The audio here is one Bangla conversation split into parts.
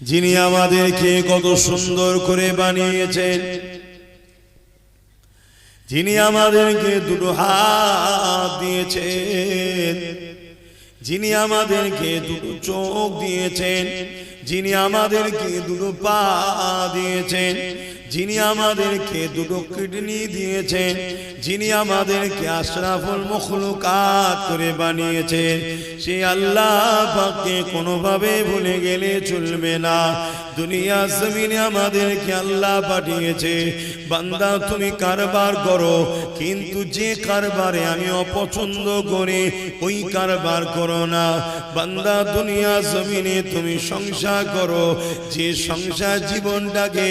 যিনি আমাদেরকে কত সুন্দর করে বানিয়েছেন, যিনি আমাদেরকে দুটো হাত দিয়েছেন, যিনি আমাদেরকে দুটো চোখ দিয়েছেন, যিনি আমাদেরকে দুটো পা দিয়েছেন, যিনি আমাদেরকে দুটো কিডনি দিয়েছেন, যিনি আমাদেরকে আশরাফুল মখলুকাত করে বানিয়েছেন, সেই আল্লাহ পাককে কোনোভাবে ভুলে গেলে চলবে না। দুনিয়া জমিনে আমাদেরকে আল্লাহ পাঠিয়েছে, বান্দা তুমি কারবার করো, কিন্তু যে কারবারে আমি অপছন্দ করি ওই কারবার করো না। বান্দা দুনিয়া জমিনে তুমি সংসার করো, যে সংসার জীবনটাকে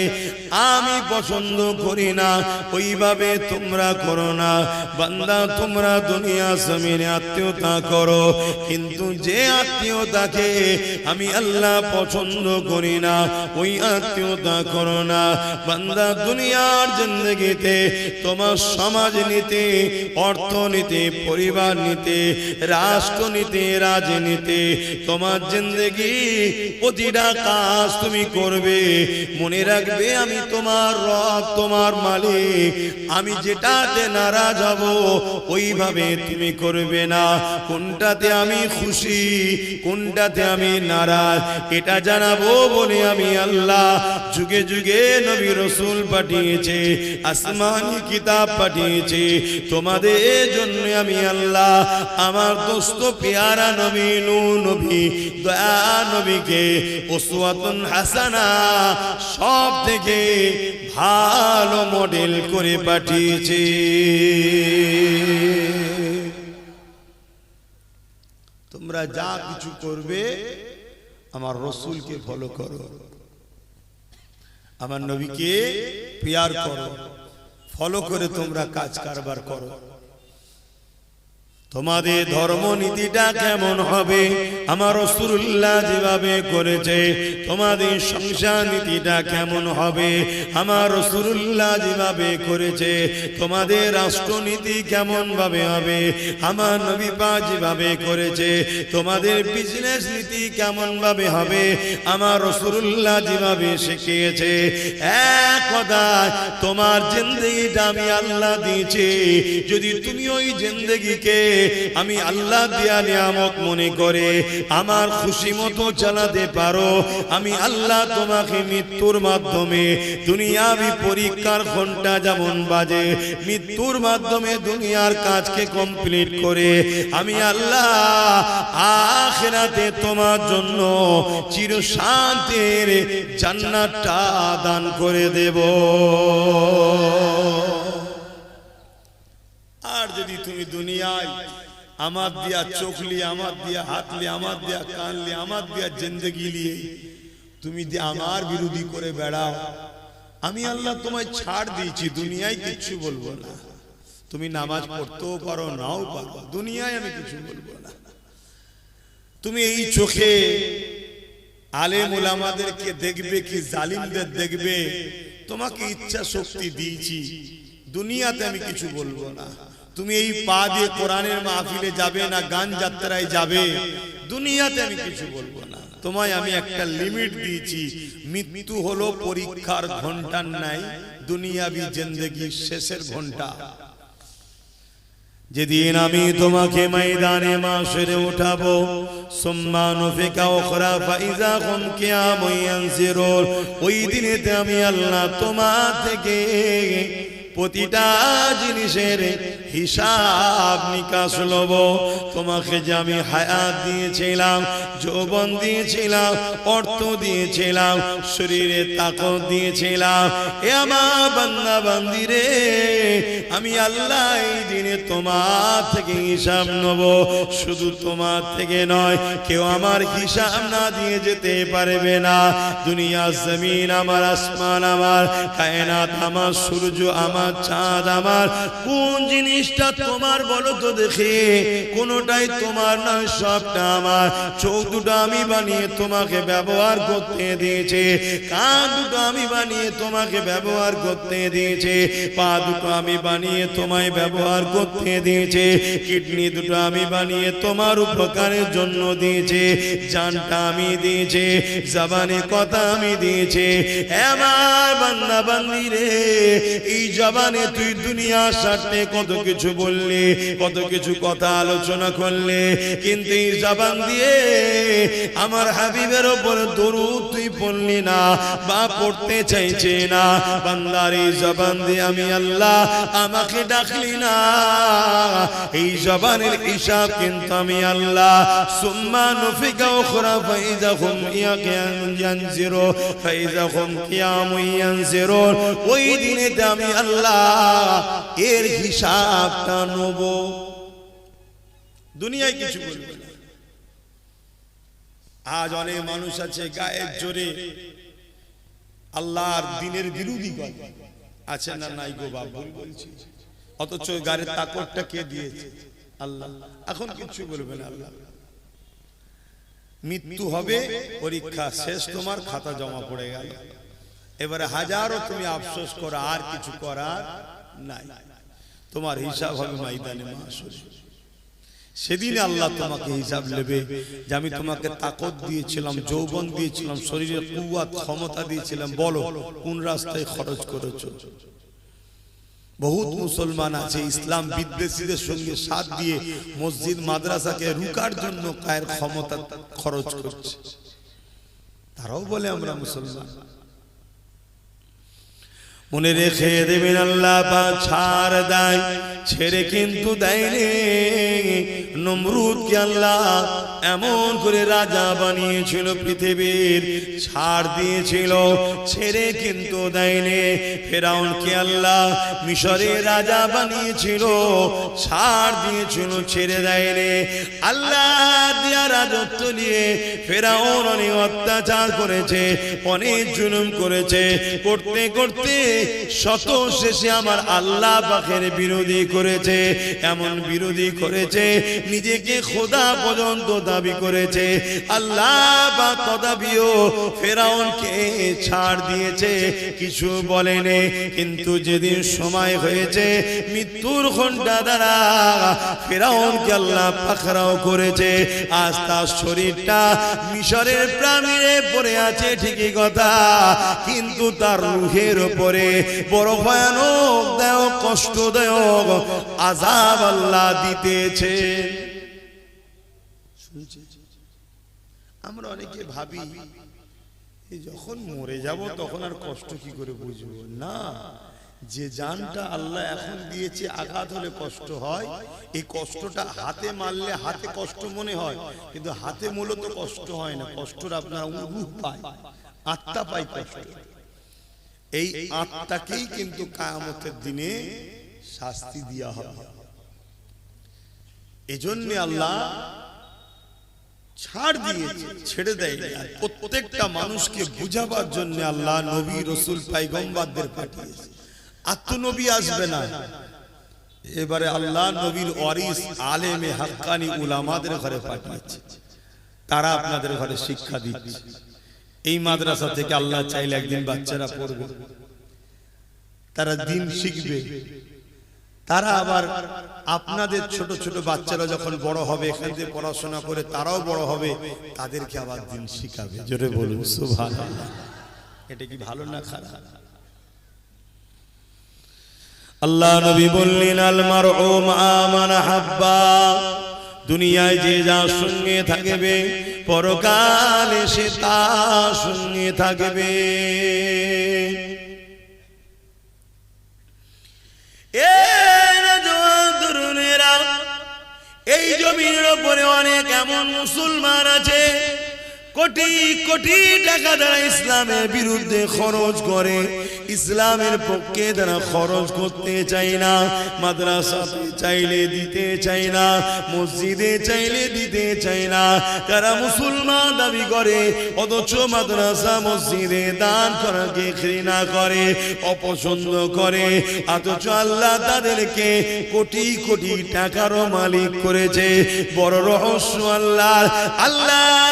আমি পছন্দ করি না ওইভাবে তোমরা করো না। বান্দা তোমরা দুনিয়া জমিনে আত্মীয়তা করো, কিন্তু যে আত্মীয়তাকে আমি আল্লাহ পছন্দ করি না ওই আত্মীয়তা করো না। বান্দা দুনিয়ার জিন্দেগিতে তোমার সমাজ নিতে, অর্থনীতি, পরিবার নিতে, রাষ্ট্র নিতে, রাজনীতি, তোমার জিন্দেগি প্রতিটা কাজ তুমি করবে, মনে রাখবে আমি তোমার রব, তোমার মালিক, আমি যেটাতে নারাজ হব ওইভাবে তুমি করবে না। কোনটাতে আমি খুশি, কোনটাতে আমি নারাজ, এটা জানাবো বলে আমি আল্লাহ যুগে যুগে নবী রাসূল পাঠিয়েছে, আসমানি কিতাব পাঠিয়েছে তোমাদের জন্য। আমি আল্লাহ আমার দোস্ত পেয়ারা নবী নূহ নবী, দয়া নবীকে উসওয়াতুন হাসানা সব থেকে ভালো মডেল করে পাঠিয়েছে। তোমরা যা কিছু করবে আমার রসুলকে ফলো করো, আমার নবীকে পিয়ার করো, ফলো করে তোমরা কাজ কারবার করো। তোমাদের ধর্মনীতিটা কেমন হবে আমার রাসূলুল্লাহ যেভাবে করেছে, তোমাদের সংসার নীতিটা কেমন হবে আমার রাসূলুল্লাহ যেভাবে করেছে, তোমাদের রাষ্ট্রনীতি কেমন ভাবে হবে আমার নবী পাক যেভাবে করেছে, তোমাদের বিজনেস নীতি কেমন ভাবে হবে আমার রাসূলুল্লাহ যেভাবে শিখিয়েছে। এক কথায় তোমার জিন্দেগিটা আমি আল্লাহ দিয়েছি, যদি তুমি ওই জিন্দেগিকে আমি আল্লাহ দিয়া নিয়ামত মনে করে আমার খুশি মতো চালাতে পারো, আমি আল্লাহ তোমাকে মৃত্যুর মাধ্যমে দুনিয়াবি পরীক্ষার ঘন্টা যেমন বাজে, মৃত্যুর মাধ্যমে দুনিয়ার কাজকে কমপ্লিট করে আমি আল্লাহ আখিরাতে তোমার জন্য চিরশান্তির জান্নাতটা দান করে দেব। আর যদি তুমি দুনিয়ায় আমার দিয়া চোখ লিয়ে, আমার দিয়া হাত লিয়ে, আমার দিয়া কান লিয়ে, আমার দিয়া জিন্দেগি লিয়ে তুমি আমার বিরোধী করে বেড়াও, আমি আল্লাহ তোমায় ছাড় দিয়েছি, দুনিয়ায় কিচ্ছু বলবো না। তুমি নামাজ পড়তেও পারো, নাও পারো, দুনিয়ায় আমি কিছু বলবো না। তুমি এই চোখে আলেম ওলামাদেরকে দেখবে কি জালিমদের দেখবে, তোমাকে ইচ্ছা শক্তি দিয়েছি, দুনিয়াতে আমি কিছু বলবো না। তুমি এই পা দিয়ে কোরআনের মাহফিলে যাবে না, গান যাত্রায় যাবে, দুনিয়াতে আমি কিছু বলবো না। তোমায় আমি একটা লিমিট দিয়েছি, মৃত্যু হলো পরীক্ষার ঘন্টার নাই, দুনিয়াবি জিন্দেগির শেষের ঘন্টা। যেদিন আমি তোমাকে ময়দানে মাশরে উঠাবো, সুম্মা নুফিকা উখরা ফাইজা হুম কিয়ামুন ইয়ানজিরুন, ওই দিনেতে আমি আল্লাহ তোমার থেকে প্রতিটা জিনিসের হিসাব নিকাশ লব। তোমাকে যে আমি হায়াত দিয়েছিলাম, যৌবন দিয়েছিলাম, অর্থ দিয়েছিলাম, শরীরে তাকত দিয়েছিলাম, এ আমার বান্দা বান্দিরে, আমি আল্লাহ এই দিনে তোমার থেকে হিসাব নেব। শুধু তোমার থেকে নয়, কেউ আমার হিসাব না দিয়ে যেতে পারবে না। দুনিয়া জমিন আমার, আসমান আমার, কায়নাত আমার, সূর্য আমার, আমার চাঁদ আমার, কোন জিনিসটা তোমার বলো তো দেখি? কোনটাই তোমার নয়, সবটা আমার। চোখ দুটো আমি বানিয়ে তোমাকে ব্যবহার করতে দিয়েছে, কান দুটো আমি বানিয়ে তোমাকে ব্যবহার করতে দিয়েছে, পা দুটো আমি বানিয়ে তোমায় ব্যবহার করতে দিয়েছে, কিডনি দুটো আমি বানিয়ে তোমার উপকারের জন্য দিয়েছে, জানটা আমি দিয়েছে, জবানে কথা আমি দিয়েছে। আমার বান্দা বান্দি রে, এই জবানে তুই দুনিয়ার স্বার্থে কত কিছু বললি, কত কিছু কথা আলোচনা করলে, কিন্তু এই জবান দিয়ে আমার হাবিবের উপর দরুদ তুই পড়লি না বা পড়তে চাইছে না। বান্দার এই জবান দিয়ে আমি আল্লাহ আমাকে ডাকলি না, এই জবানের হিসাব কিন্তু আমি আল্লাহ সুম্মা নুফিকা উখরা ফাইযাহুম ইয়ানজিরু ফাইযাহুম কিয়ামুন ইয়ানজিরুন, ওই দিনেতে আমি আল্লাহ এর হিসাবটা নেব। দুনিয়ায় কিছু বলবে না। আজ অনেক মানুষ আছে গায়ের জোরে আল্লাহর দিনের বিরোধী কথা আছে না নাই গো বাপ, ভুল বলছি, অথচ গাড়ির তাকতটা কে দিয়েছে? আল্লাহ। এখন কিছু বলবে না। আল্লাহ মৃত্যু হবে, পরীক্ষা শেষ, তোমার খাতা জমা পড়ে গেল, এবারে হাজারো তুমি আফসোস করো, আর কিছু করার নাই। তোমার হিসাব হবে ময়দানে মাহশরে। সেদিন আল্লাহ তোমাকে হিসাব নেবে যে আমি তোমাকে তাকত দিয়েছিলাম, যৌবন দিয়েছিলাম, শরীরে কুওয়াত ক্ষমতা দিয়েছিলাম, বলো কোন রাস্তায় খরচ করেছো? বহুত মুসলমান আছে ইসলাম বিদ্বেষীদের সঙ্গে সাথ দিয়ে মসজিদ মাদ্রাসাকে রুকার জন্য কায়ের ক্ষমতা খরচ করছে। তারাও বলে আমরা মুসলমান। মনে রেখে দেবেন, আল্লাহ পাক ছাড় দেয়, ছেড়ে কিন্তু দেয়নি। নমরুদকে আল্লাহ এমন করে রাজা বানিয়েছিল পৃথিবীর, ছাড় দিয়েছিল, ছেড়ে কিন্তু দেয়নি। ফেরাউনকে আল্লাহ মিশরের রাজা বানিয়েছিল, ছাড় দিয়েছিল, ছেড়ে দেয়নি। আল্লাহ দিয়া রাজত্ব নিয়ে ফেরাউন অনেক অত্যাচার করেছে, অনেক জুলুম করেছে, করতে করতে শত শেষে আমার আল্লাহ পাকের বিরোধী করেছে। এমন বিরোধী করেছে নিজেকে খোদা পর্যন্ত দাবি করেছে। আল্লাহ পাক তদাবিও ফেরাউনকে ছাড় দিয়েছে, কিছু বলেনি। কিন্তু যেদিন সময় হয়েছে মৃত্যুর ঘণ্টা দ্বারা ফেরাউনকে আল্লাহ পাকড়াও করেছে। আজ তার শরীরটা মিশরের প্রাণীরে পড়ে আছে ঠিকই কথা, কিন্তু তার রূহের উপরে বড় ভয়ানক দায়ক কষ্টদায়ক আযাব আল্লাহ দিতেছে। আমরা অনেকে ভাবি যখন মরে যাব তখন আর কষ্ট কি করে বুঝবো না। যে জানটা আল্লাহ এখন দিয়েছে, আঘাত হলে কষ্ট হয়, এই কষ্টটা হাতে মারলে হাতে কষ্ট মনে হয়, কিন্তু হাতে মূলত কষ্ট হয় না, কষ্টটা আপনার রূহ পায়, আত্মা পায় কষ্ট। এই আত্মাকেই কিন্তু কিয়ামতের দিনে শাস্তি দেয়া হবে। এজন্য আল্লাহ ছাড় দিয়েছে, ছেড়ে দেয়নি। আর প্রত্যেকটা মানুষকে বুঝাবার জন্য আল্লাহ নবী রাসূল পয়গম্বরদের পাঠিয়েছে। আত্মনবী আসবে না, এবারে আল্লাহ নবীর ওয়ারিস আলেমে হাক্কানি উলামাদের ঘরে পাঠিয়েছে, তারা আপনাদের ঘরে শিক্ষা দিচ্ছে। এই মাদ্রাসা থেকে আল্লাহ চাইলে একদিন বাচ্চারা পড়বে, তারা দিন শিখবে, তারা আবার আপনাদের ছোট ছোট বাচ্চারা যখন বড় হবে, এখান থেকে পড়াশোনা করে তারাও বড় হবে, তাদেরকে আবার দিন শিখাবে। জোরে বলুন সুবহানাল্লাহ। এটা কি ভালো না খারাপ? আল্লাহ নবী বললেন, আল মারউ মা মান হাব্বা, দুনিয়ায় যে যার সঙ্গে থাকবে পরকালে সে তার সঙ্গে থাকবে। এই জমির উপরে অনেক এমন মুসলমান আছে কোটি কোটি টাকা দ্বারা ইসলামের বিরুদ্ধে খরচ করে, ইসলামের পক্ষে তারা খরচ করতে চায় না, মাদ্রাসাতে চাইলে দিতে চায় না, মসজিদে চাইলে দিতে চায় না। তারা মুসলমান দাবি করে অথচ মাদ্রাসা মসজিদে দান করাকে ঘৃণা করে, অপছন্দ করে। অথচ আল্লাহ তাদেরকে কোটি কোটি টাকারও মালিক করেছে। বড় রহস্য আল্লাহ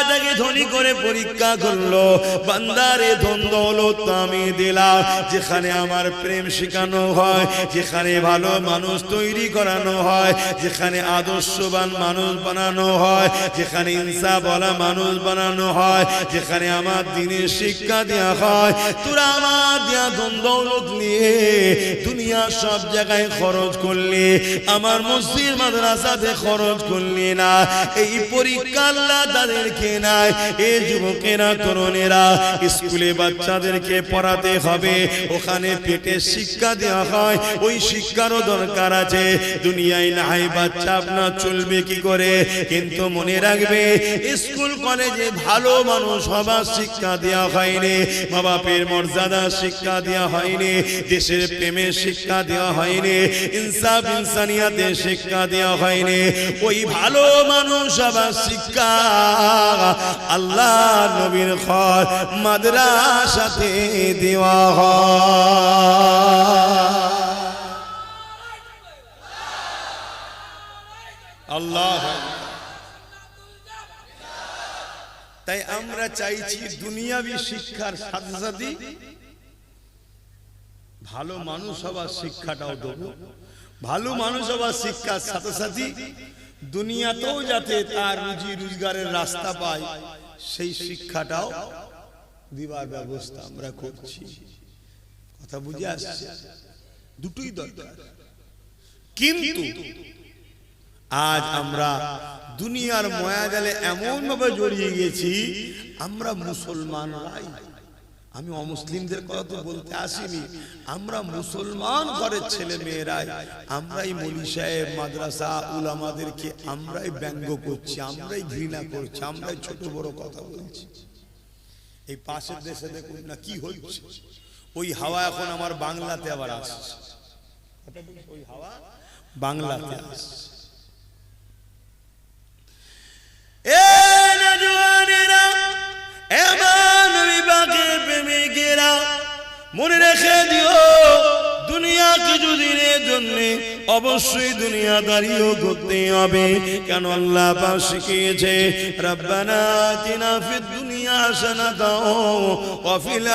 তাকে ধনী করে পরীক্ষা করলো, বান্দারে ধন দৌলত আমি দিলাম, যেখানে আমার প্রেম শেখানো হয়, যেখানে ভালো মানুষ তৈরি করানো হয়, যেখানে আদর্শবান মানুষ বানানো হয়, যেখানে ইনসাফওয়ালা মানুষ বানানো হয়, যেখানে আমার দ্বীনের শিক্ষা দেওয়া হয়, তোরা আমার দেয়া ধন দৌলত নিয়ে দুনিয়া সব জায়গায় খরচ করলি, আমার মসজিদ মাদ্রাসাতে খরচ করলি না। এই পরীক্ষা আল্লাহ তাদেরকে নাই। এই যুবকেরা তরুণেরা স্কুলে বাচ্চাদেরকে পড়াতে হবে, ওখানে পেটে শিক্ষা দেওয়া হয়, ওই শিক্ষারও দরকার আছে। দুনিয়ায় নাই বাচ্চা আপনার চলবে কি করে? কিন্তু মনে রাখবে স্কুল কলেজে ভালো মানুষ হবার শিক্ষা দেওয়া হয়নি, মা বাপের মর্যাদা শিক্ষা দেওয়া হয়নি, দেশের প্রেমের শিক্ষা দেওয়া হয়নি, ইনসাফ ইনসানিয়াতের শিক্ষা দেওয়া হয়নি। ওই ভালো মানুষ হবার শিক্ষা আল্লাহ নবীর ঘর মাদ্রাসাতে দেওয়া হয়। আল্লাহ, তাই আমরা চাইছি দুনিয়াবি শিক্ষার সাথে সাথে ভালো মানুষ হবার শিক্ষাটাও দেব। ভালো মানুষ হবার শিক্ষার সাথে সাথে দুনিয়াতেও যাতে তার রুজি রোজগারের রাস্তা পায় সেই শিক্ষাটাও দিবার ব্যবস্থা আমরা করছি। কথা বুঝে আসছে? দুটোই দরকার। কিন্তু আজ আমরা দুনিয়ার মায়াজালে এমন ভাবে জড়িয়ে গেছি, আমরা মুসলমানরাই, আমি অমুসলিমদের কথা তো বলতে আসিনি, আমরা মুসলমান ঘরের ছেলে মেয়েরাই আমরাই মৌলী সাহেব মাদ্রাসা উলামাদেরকে আমরাই ব্যঙ্গ করছি, আমরাই ঘৃণা করছি, আমরাই ছোট বড় কথা বলছি। এই পাশের দেশে দেখুন না কি হচ্ছে, ওই হাওয়া এখন আমার বাংলাতে আবার আসছে, ওই হাওয়া বাংলাতে আসছে। মনে রেখে দিও দুনিয়া কিছুদিনের জন্য অবশ্যই দুনিয়াদারিও করতে হবে। কেন আল্লাহ পাক শিখিয়েছে, রব্বানা আতিনা ফিদ দুনিয়া হাসানাতাও ওয়া ফিল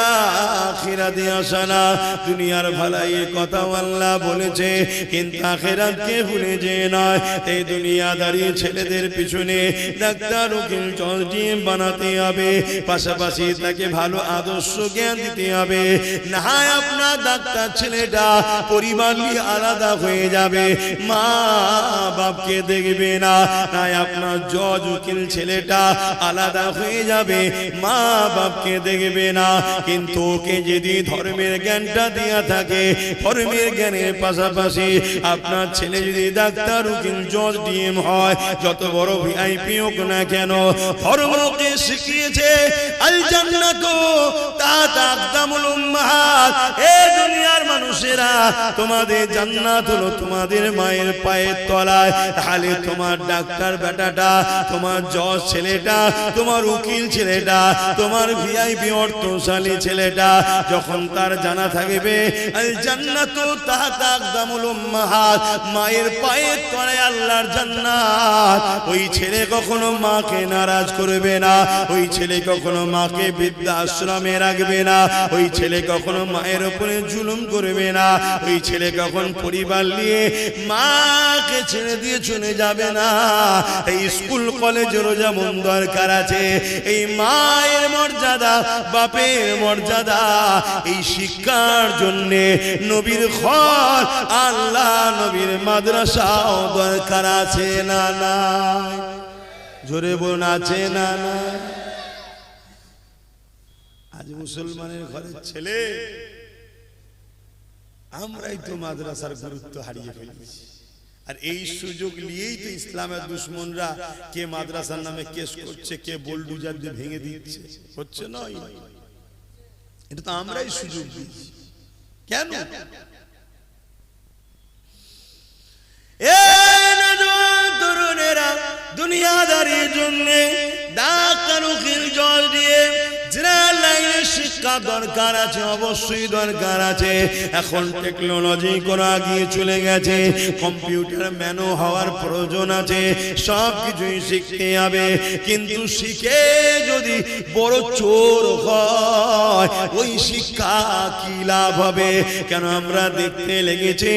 আখিরাতি হাসানা। দুনিয়ার ভালাইয়ের কথাও আল্লাহ বলেছে, কিন্তু আখিরাতকে ভুলে যেও না। এই দুনিয়াদারি ছেলেদের পিছনে ডাক্তার উকিল জজ বানাতে হবে, পাশাপাশি তাকে ভালো আদর্শ জ্ঞান দিতে হবে। না হয় আপনার ডাক্তার ছেলেটা পরিবার নিয়ে আলাদা হয়ে যাবে, মা বাপকে দেখবে না। তাই আপনার জজ উকিল ছেলেটা আলাদা হয়ে যাবে, মা বাপকে দেখবে না। কিন্তু ওকে যদি ধর্মের জ্ঞানটা দেয়া থাকে, ধর্মের জ্ঞানের পাশাপাশি আপনার ছেলে যদি ডাক্তার উকিল জজ ডিএম হয়, যত বড় ভিআইপি হোক না কেন, ধর্মকে শিখিয়েছে আল জান্নাতু তাহতা আকদামুল উম্মাহাত। এই দুনিয়ার মানুষেরা, তোমাদের জান্নাত হলো তোমাদের মায়ের পায়ের তলায়। তাহলে তোমার ডাক্তার বেটাটা, তোমার জজ ছেলেটা, তোমার উকিল ছেলেটা, তোমার ভিআইপি অর্থশালী ছেলেটা যখন তার জানা থাকবে আল জান্নাতু তাহতা আকদামুল উম্মাহাত, মায়ের পায়ের তলায় আল্লাহর জান্নাত, ওই ছেলে কখনো মাকে নারাজ করবে না, ওই ছেলে কখনো মাকে বৃদ্ধাশ্রমে রাখবে না, ওই ছেলে কখনো মায়ের উপরে জুলুম করবে না, ওই ছেলে কখন পরিবার নিয়ে মাকে ছেড়ে দিয়ে চলে যাবে না। এই স্কুল কলেজেরও যেমন দরকার আছে, এই মায়ের মর্যাদা, বাপের মর্যাদা, এই শিক্ষার জন্য নবীর ঘর, আল্লাহ নবীর মাদ্রাসাও দরকার আছে না না? জোরে বলুন, আছে না না? আজ মুসলমানের ঘরের ছেলে আমরাই তো মাদ্রাসার গুরুত্ব হারিয়ে ফেলেছি। আর এই সুযোগ নিয়েই তো ইসলামের দুশ্মনরা কে মাদ্রাসার নামে কেস করছে, কে বোলডুজার দিয়ে ভেঙে দিচ্ছে, হচ্ছে নয়? এটা তো আমরাই সুযোগ দিচ্ছি। কেন? তরুণেরা দুনিয়াদারির জন্য ডাক্তার উকিল জল দিয়ে শিক্ষা দরকার আছে, অবশ্যই দরকার আছে। এখন টেকনোলজি করে আগিয়ে চলে গেছে, কম্পিউটার ম্যানও হওয়ার প্রয়োজন আছে, সব কিছুই শিখতে হবে। কিন্তু শিখে যদি বড় চোর হয় ওই শিক্ষা কি লাভ হবে? কেন আমরা দেখতে লেগেছে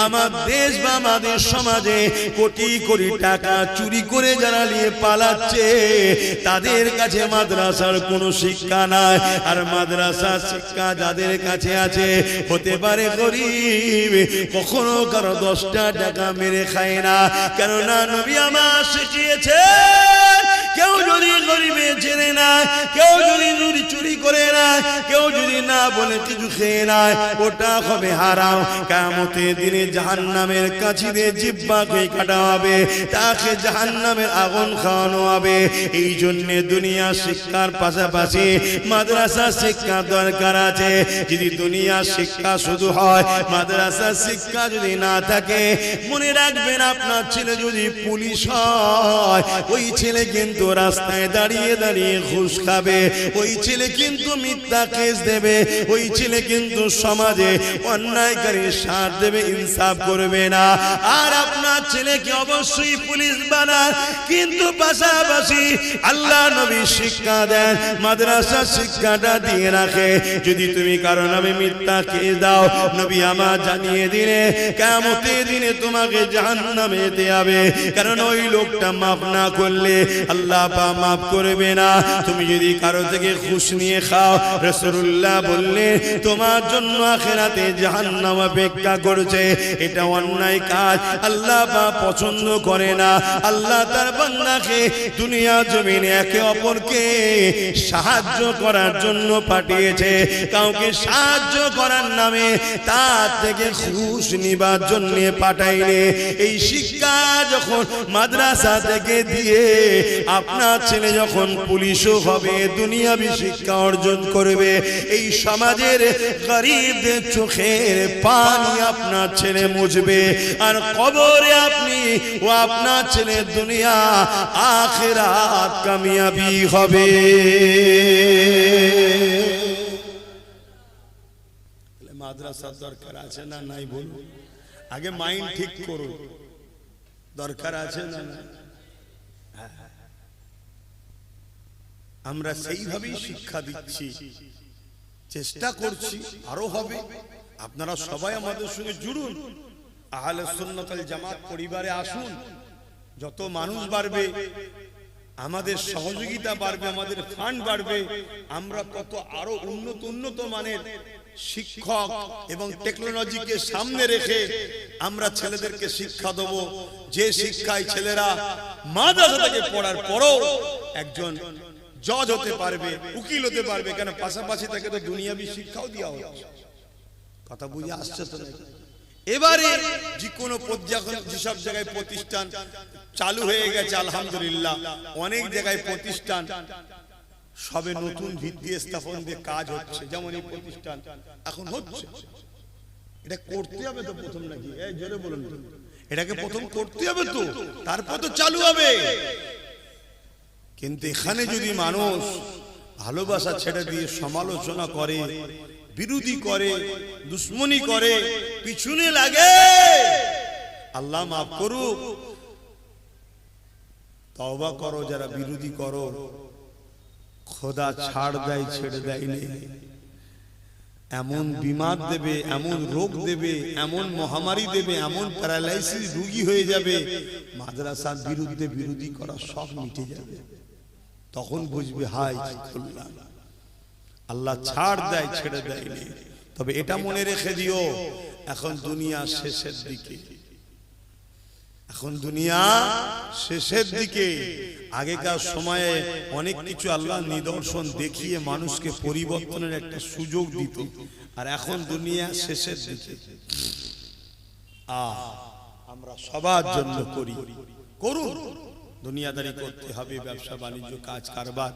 আমার দেশ বা আমাদের সমাজে কোটি কোটি টাকা চুরি করে যারা নিয়ে পালাচ্ছে তাদের কাছে মাদ্রাসার কোনো শিক্ষা নাই। আর মাদ্রাসার শিক্ষা যাদের কাছে আছে হতে পারে গরিব, কখনো কারো 10টা টাকা মেরে খায় না। কেননা নবী আমার শিখিয়েছে কেউ যদি গরিবে জেনে না, কেউ যদি চুরি করে না, কেউ যদি না বলে কিছু খেয়ে নেয় ওটা হবে হারাম। কিয়ামতের দিনে জাহান্নামের কাছিতে জিহ্বাকে কাটা হবে, তাকে জাহান্নামের আগুন খাওয়ানো হবে। এই জন্য দুনিয়া শিক্ষার পাশাপাশি মাদ্রাসা শিক্ষা দরকার আছে। যদি দুনিয়া শিক্ষা শুধু হয়, মাদ্রাসা শিক্ষা যদি না থাকে, মনে রাখবেন আপনার ছেলে যদি পুলিশ হয় ওই ছেলে কিন্তু রাস্তায় দাঁড়িয়ে দাঁড়িয়ে ঘুষ খাবে, ওই ছেলে কিন্তু মিথ্যা কেস দেবে, ওই ছেলে কিন্তু সমাজে অন্যায়কারীর সাথ দেবে, ইনসাফ করবে না। আর আপনার ছেলেকে অবশ্যই পুলিশ বানান, কিন্তু পাশাপাশি আল্লাহ নবী শিক্ষা দেন, মাদ্রাসা শিক্ষাটা দিয়ে রাখে। যদি তুমি কারো নামে মিথ্যা কেস দাও, নবী আমার জানিয়ে দিলে কিয়ামতের দিনে তোমাকে জাহান্নামে যেতে হবে। কারণ ওই লোকটা মাফ না করলে আল্লাহ মাফ করবে না। তুমি যদি কারো থেকে ঘুষ নিয়ে খাও, রাসূলুল্লাহ বললেন তোমার জন্য আখিরাতে জাহান্নাম অপেক্ষা করছে। এটা অন্যায় কাজ, আল্লাহ পছন্দ করে না। আল্লাহ তার বান্দাকে দুনিয়া জমিনে একে অপরকে সাহায্য করার জন্য পাঠিয়েছে, কাউকে সাহায্য করার নামে তার থেকে ঘুষ নিবার জন্য পাঠাইলে। এই শিক্ষা যখন মাদ্রাসা থেকে দিয়ে আপনার ছেলে যখন পুলিশও হবে, দুনিয়াবি শিক্ষা অর্জন করবে, এই সমাজের গরিবদের চোখের পানি আপনার ছেলে মুছবে। আর কবরে আপনি ও আপনার ছেলে দুনিয়া আখিরাত কামিয়াবি হবে। মাদ্রাসার দরকার আছে না নাই বলুন? আগে মাইন্ড ঠিক করুন, দরকার আছে না না? আমরা সেইভাবেই শিক্ষা দিচ্ছি, চেষ্টা করছি, আরো হবে। আপনারা সবাই আমাদের সঙ্গে জুড়ুন, আহলে সুন্নাত ওয়াল জামাত পরিবারে আসুন। যত মানুষ বাড়বে আমাদের সহযোগিতা বাড়বে, আমাদের ফান্ড বাড়বে, আমরা তত আরো উন্নত মানের শিক্ষক এবং টেকনোলজিকে সামনে রেখে আমরা ছেলেদেরকে শিক্ষা দেব, যে শিক্ষায় ছেলেরা মাদ্রাসা থেকে পড়ার পরও একজন জজ হতে পারবে, উকিল হতে পারবে। কেন? পাশাপাশি তাকে তো দুনিয়াবি শিক্ষাও দেওয়া হচ্ছে। কথা বুঝে আসছে তো? এবারে যে কোনো যেসব জায়গায় প্রতিষ্ঠান চালু হয়ে গেছে আলহামদুলিল্লাহ, অনেক জায়গায় প্রতিষ্ঠান সবে নতুন ভিত্তি স্থাপন দিয়ে কাজ হচ্ছে। যেমন এই প্রতিষ্ঠান এখন হচ্ছে, এটা করতে হবে তো প্রথম, নাকি? এই জোরে বলুন, এটাকে প্রথম করতে হবে তো, তারপর তো চালু হবে। কিন্তু এখানে যদি মানুষ ভালোবাসা ছেড়ে দিয়ে সমালোচনা করে, বিরোধী করে, দুশ্মনী করে, পিছনে লাগে, আল্লাহ মাফ করুক, তওবা করো। যারা বিরোধী করো, খোদা ছাড় দেয়, ছেড়ে দেয় নেই। এমন বিমার দেবে, এমন রোগ দেবে, এমন মহামারী দেবে, এমন প্যারালাইসিস রোগী হয়ে যাবে, মাদ্রাসার বিরুদ্ধে বিরোধী করা সব মিটে যাবে। তখন বুঝবে হায় কি করলাম। আল্লাহ ছাড় দেয়, ছেড়ে দেয় নেই। তবে এটা মনে রেখে দিও, এখন দুনিয়া শেষের দিকে, এখন দুনিয়া শেষের দিকে। আগেকার সময়ে অনেক কিছু আল্লাহ নিদর্শন দেখিয়ে মানুষকে পরিবর্তনের একটা সুযোগ দিত, আর এখন দুনিয়া শেষের দিকে। আমরা সবার জন্য করি, করুন। দুনিয়াদারি করতে হবে, ব্যবসা বাণিজ্য, কাজ কারবার,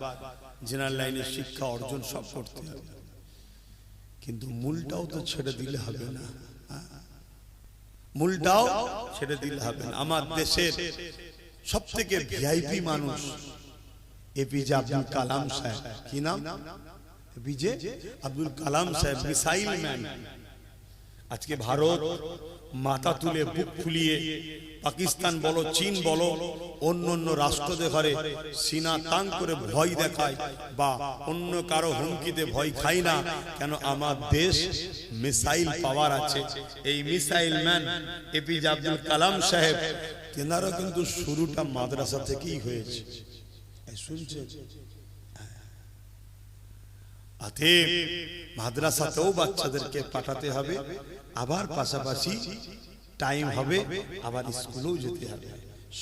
জেনারেল লাইনের শিক্ষা অর্জন সব করতে হবে। কিন্তু মূলটাও তো ছেড়ে দিলে হবে না, মূলটাও ছেড়ে দিলে হবে না। আমার দেশের সব থেকে ভিআইপি মানুষ এপিজে আব্দুল কালাম সাহেব, কি নাম? এপিজে আব্দুল কালাম সাহেব, মিসাইল ম্যান। আজকে ভারত মাথা তুলে বুক ফুলিয়ে পাকিস্তান বলো, চীন বলো, অন্য অন্য রাষ্ট্রদের ঘরে সিনা তাং করে ভয় দেখায় বা অন্য কারো হুমকিতে ভয় খাই না কেন? আমার দেশ মিসাইল পাওয়ার আছে। এই missile man APJ Abdul Kalam সাহেব, তেনারা কিন্তু শুরুটা মাদ্রাসা থেকেই হয়েছে, শুনছেন? অতএব মাদ্রাসাতেও বাচ্চাদেরকে পাঠাতে হবে, আবার পাশাপাশি টাইম হবে, আবার স্কুলেও যেতে হবে।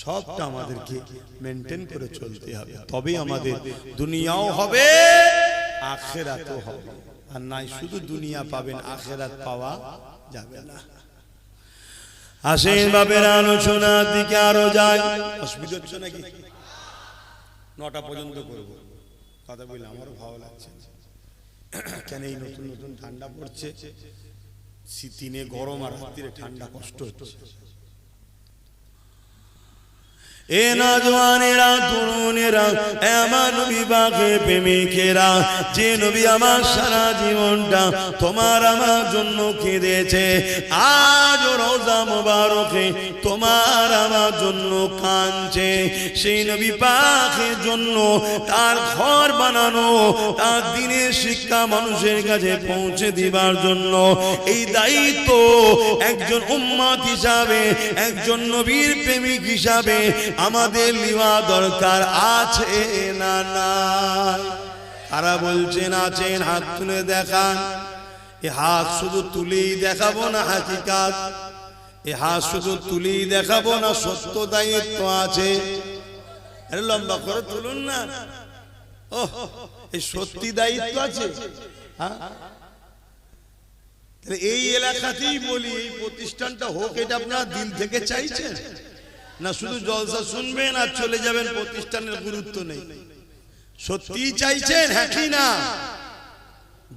সবটা আমাদেরকে মেনটেন করে চলতে হবে, তবে আমাদের দুনিয়াও হবে আখিরাতও হবে। আর নাই শুধু দুনিয়া পাবেন, আখিরাত পাওয়া যাবে না। আসেন বাবের আলোচনার দিকে আরো যায়। অসুবিধা হচ্ছে নাকি? 9টা পর্যন্ত করবো, কথা বললে আমারও ভালো লাগছে। কেন এই নতুন নতুন ঠান্ডা পড়ছে, দিনে গরম আর রাত্রিরে ঠান্ডা, কষ্ট হচ্ছে। এ নওজওয়ানেরা, তরুণেরা, আমার নবী পাকের প্রেমিকেরা, যে নবী আমার সারা জীবনটা তোমার আমার জন্য কেঁদেছে, আজ রওজা মুবারকে তোমার আমার জন্য কাঁদছে। সেই নবী পাকের জন্য তার ঘর বানানো, তার দ্বীনের শিক্ষা মানুষের কাছে পৌঁছে দিবার জন্য এই দায়িত্ব একজন উম্মত হিসাবে, একজন নবীর প্রেমিক হিসাবে আমাদের লিওয়া দরকার আছে না নাই? কারা বলছেন আছেন? হাত তুলে দেখান। এ হাত শুধু তুলেই দেখাবো না হাকিকাত, এ হাত শুধু তুলেই দেখাবো না, সত্য দায়িত্ব আছে। আরে লম্বা করে তুলুন না। ও এই সত্যি দায়িত্ব আছে। হ্যাঁ, এই এলাকাতেই বলি, এই প্রতিষ্ঠানটা হোক, এটা আপনারা দিল থেকে চাইছেন না? শুধু জলসা শুনবেন আর চলে যাবেন, প্রতিষ্ঠানের গুরুত্ব নেই। সত্যি চাইছেন? হ্যাঁ কি না?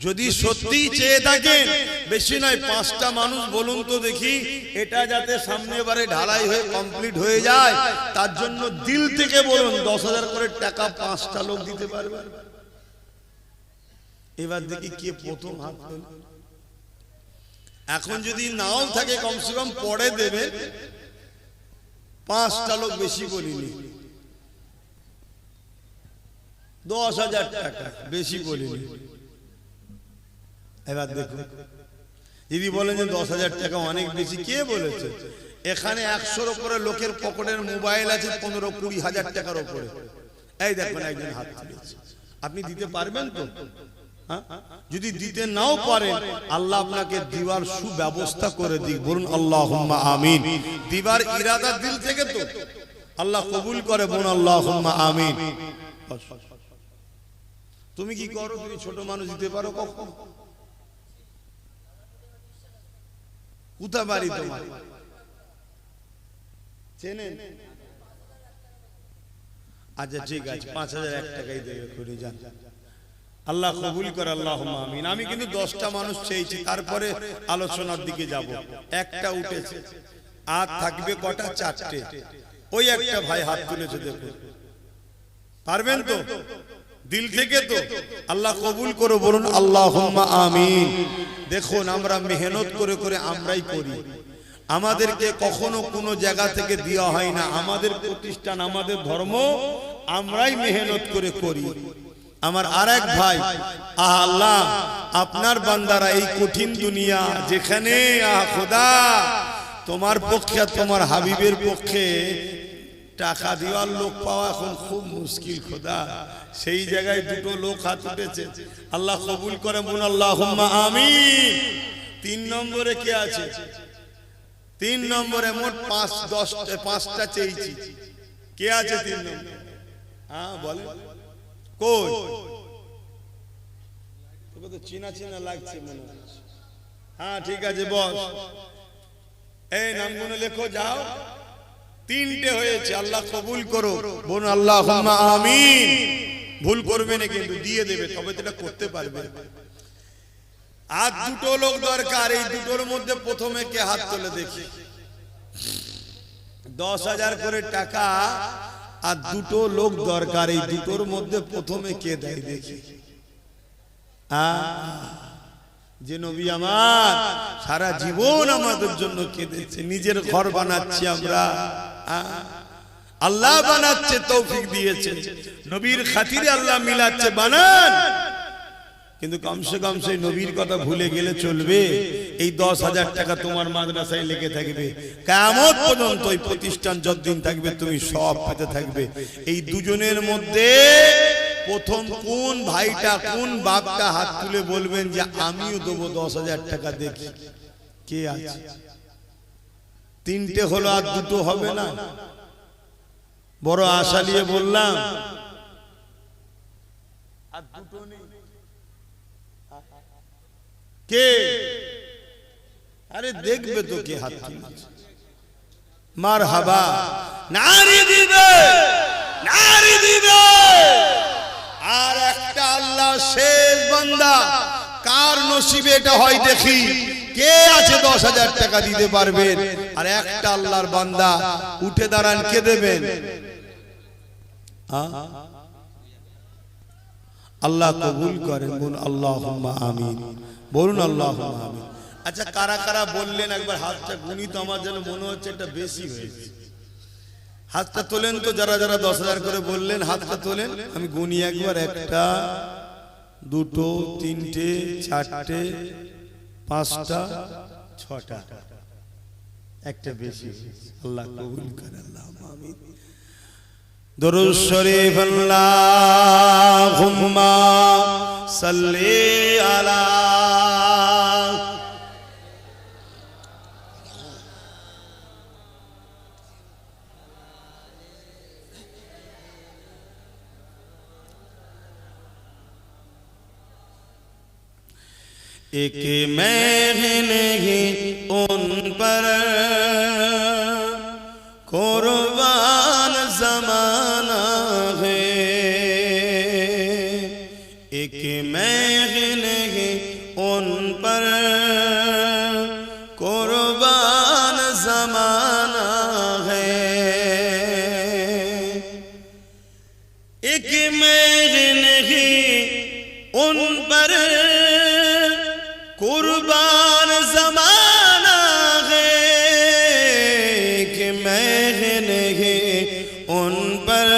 যদি সত্যি চেয়ে থাকেন, বেশি নয় 5টা মানুষ বলুন তো দেখি, এটা যাতে সামনে বারে ঢালাই হয়ে কমপ্লিট হয়ে যায়, তার জন্য দিল থেকে বলুন। 10,000 করে টাকা 5টা লোক দিতে পারবে। এবার দেখি কে প্রথম হাত তোলে। এখন যদি নাও থাকে, কমসে কম পরে দেবে। 5টা লোক, বেশি বলিনি। 10,000 টাকা, বেশি বলিনি। এবার দেখুন, যদি বলেন যে 10,000 টাকা অনেক বেশি, কে বলেছে? এখানে 100-র উপরে লোকের পকেটের মোবাইল আছে 15-20 হাজার টাকার উপরে। এই দেখুন একজন হাত তুলেছে। আপনি দিতে পারবেন তো? যদি দিতে নাও পারেন, আল্লাহ আপনাকে দিবার সুব্যবস্থা করে দিক। বলুন আল্লাহুম্মা আমিন। দিবার ইরাদা দিল থেকে তো আল্লাহ কবুল করে, বলুন আল্লাহুম্মা আমিন। তুমি কি করো? তুমি ছোট মানুষ, দিতে পারো কখন? কোথা বাড়ি তোমার? চেনেন? আচ্ছা ঠিক আছে, 5,001 টাকাই দেবে, করে যান। আল্লাহ কবুল করে, আল্লাহুম্মা আমিন। আমি কিন্তু 10টা মানুষ চেয়েছি, তারপরে আলোচনার দিকে যাব। একটা উঠেছে, আর থাকবে কটা? 4টে। ওই একটা ভাই হাত তুলেছে, দেখুন। পারবেন তো? দিল থেকে তো? আল্লাহ কবুল করো, বলুন আল্লাহুম্মা আমিন। দেখুন, আমরা মেহনত করে করে আমরাই করি, আমাদেরকে কখনো কোনো জায়গা থেকে দেওয়া হয় না। আমাদের প্রতিষ্ঠান, আমাদের ধর্ম, আমরাই মেহনত করে করি। আমার আরেক ভাই, আল্লাহ আপনার বান্দারা এই কঠিন দুনিয়া, যেখানে খোদা তোমার পক্ষে, তোমার হাবিবের পক্ষে টাকা দেওয়ার লোক পাওয়া এখন খুব মুশকিল খোদা, সেই জায়গায় 2টো লোক হাত উঠেছে। আল্লাহ কবুল করে, বলুন আল্লাহুম্মা আমিন। 3 নম্বরে কে আছে? 3 নম্বরে মোট 5টা চেয়েছি। কে আছে 3 নম্বরে? হ্যাঁ বলে, কই? তোকে তো চিনা চিনা লাগছে মনে হচ্ছে। হ্যাঁ ঠিক আছে, বস। এই নামগুলো লেখো, যাও। 3টে হয়েছে। আল্লাহ কবুল করো, বলুন আল্লাহুম্মা আমিন। ভুল করবে না কিন্তু, দিয়ে দেবে, তবে তো এটা করতে পারবে। আর দুটো লোক দরকার, এই দুটোর মধ্যে প্রথমে কে হাত তোলে দেখি। 10,000 করে টাকা আর দুটো লোক দরকার, এই দুটোর মধ্যে প্রথমে কে দেয় দেখি। যে নবী আমার সারা জীবন আমাদের জন্য কেঁদেছে, নিজের ঘর বানাচ্ছি আমরা, আল্লাহ বানাচ্ছে, তৌফিক দিয়েছে, নবীর খাতিরে আল্লাহ মিলাচ্ছে, বানান। কিন্তু কমসে কম সেই নবীর কথা ভুলে গেলে চলবে? এই 10,000 টাকা তোমার মাদ্রাসায় লেগে থাকবে, কিয়ামত পর্যন্ত এই প্রতিষ্ঠান যতদিন থাকবে তুমি সব পেতে থাকবে। এই দুজনের মধ্যে প্রথম কোন ভাইটা, কোন বাপটা হাত তুলে বলবেন যে আমিও দেবো 10,000 টাকা, দেখি কে আছে? তিনটে হলো, আর দুটো হবে না? বড় আশা নিয়ে বললাম, আর দুটো নেই। কে? আরে দেখবে তো কে হাত তুলেছে। মারহাবা, নারী দিবে, নারী দিবে। আর একটা আল্লাহ শেষ বান্দা, কার নসিবে এটা হয় দেখি, কে আছে 10,000 টাকা দিতে পারবেন? আর একটা আল্লাহর বান্দা উঠে দাঁড়ান, কে দেবেন? আল্লাহ কবুল করেন, বলুন আল্লাহুম্মা আমিন, বলুন আল্লাহুম্মা আমিন। আচ্ছা, কারা কারা বললেন একবার হাতটা গুনি তো, আমার যেন মনে হচ্ছে এটা বেশি হয়েছে। হাতটা তোলেন তো, যারা যারা 10,000 করে বললেন হাতটা তোলেন, আমি গুনি একবার। একটা, দুটো, তিনটে, চারটে, পাঁচটা, ছটা, একটা বেশি। আল্লাহ কবুল করে, আল্লাহুম্মা আমিন। দরুদ শরীফ, আল্লাহুম্মা সাল্লি আলা एक मैं नहीं उन पर कुर्बान ज़माना है, एक मैं नहीं उन पर कुर्बान ज़माना है, एक मैं नहीं उन पर कुर्बान ज़माना है, कि मैं नहीं उन पर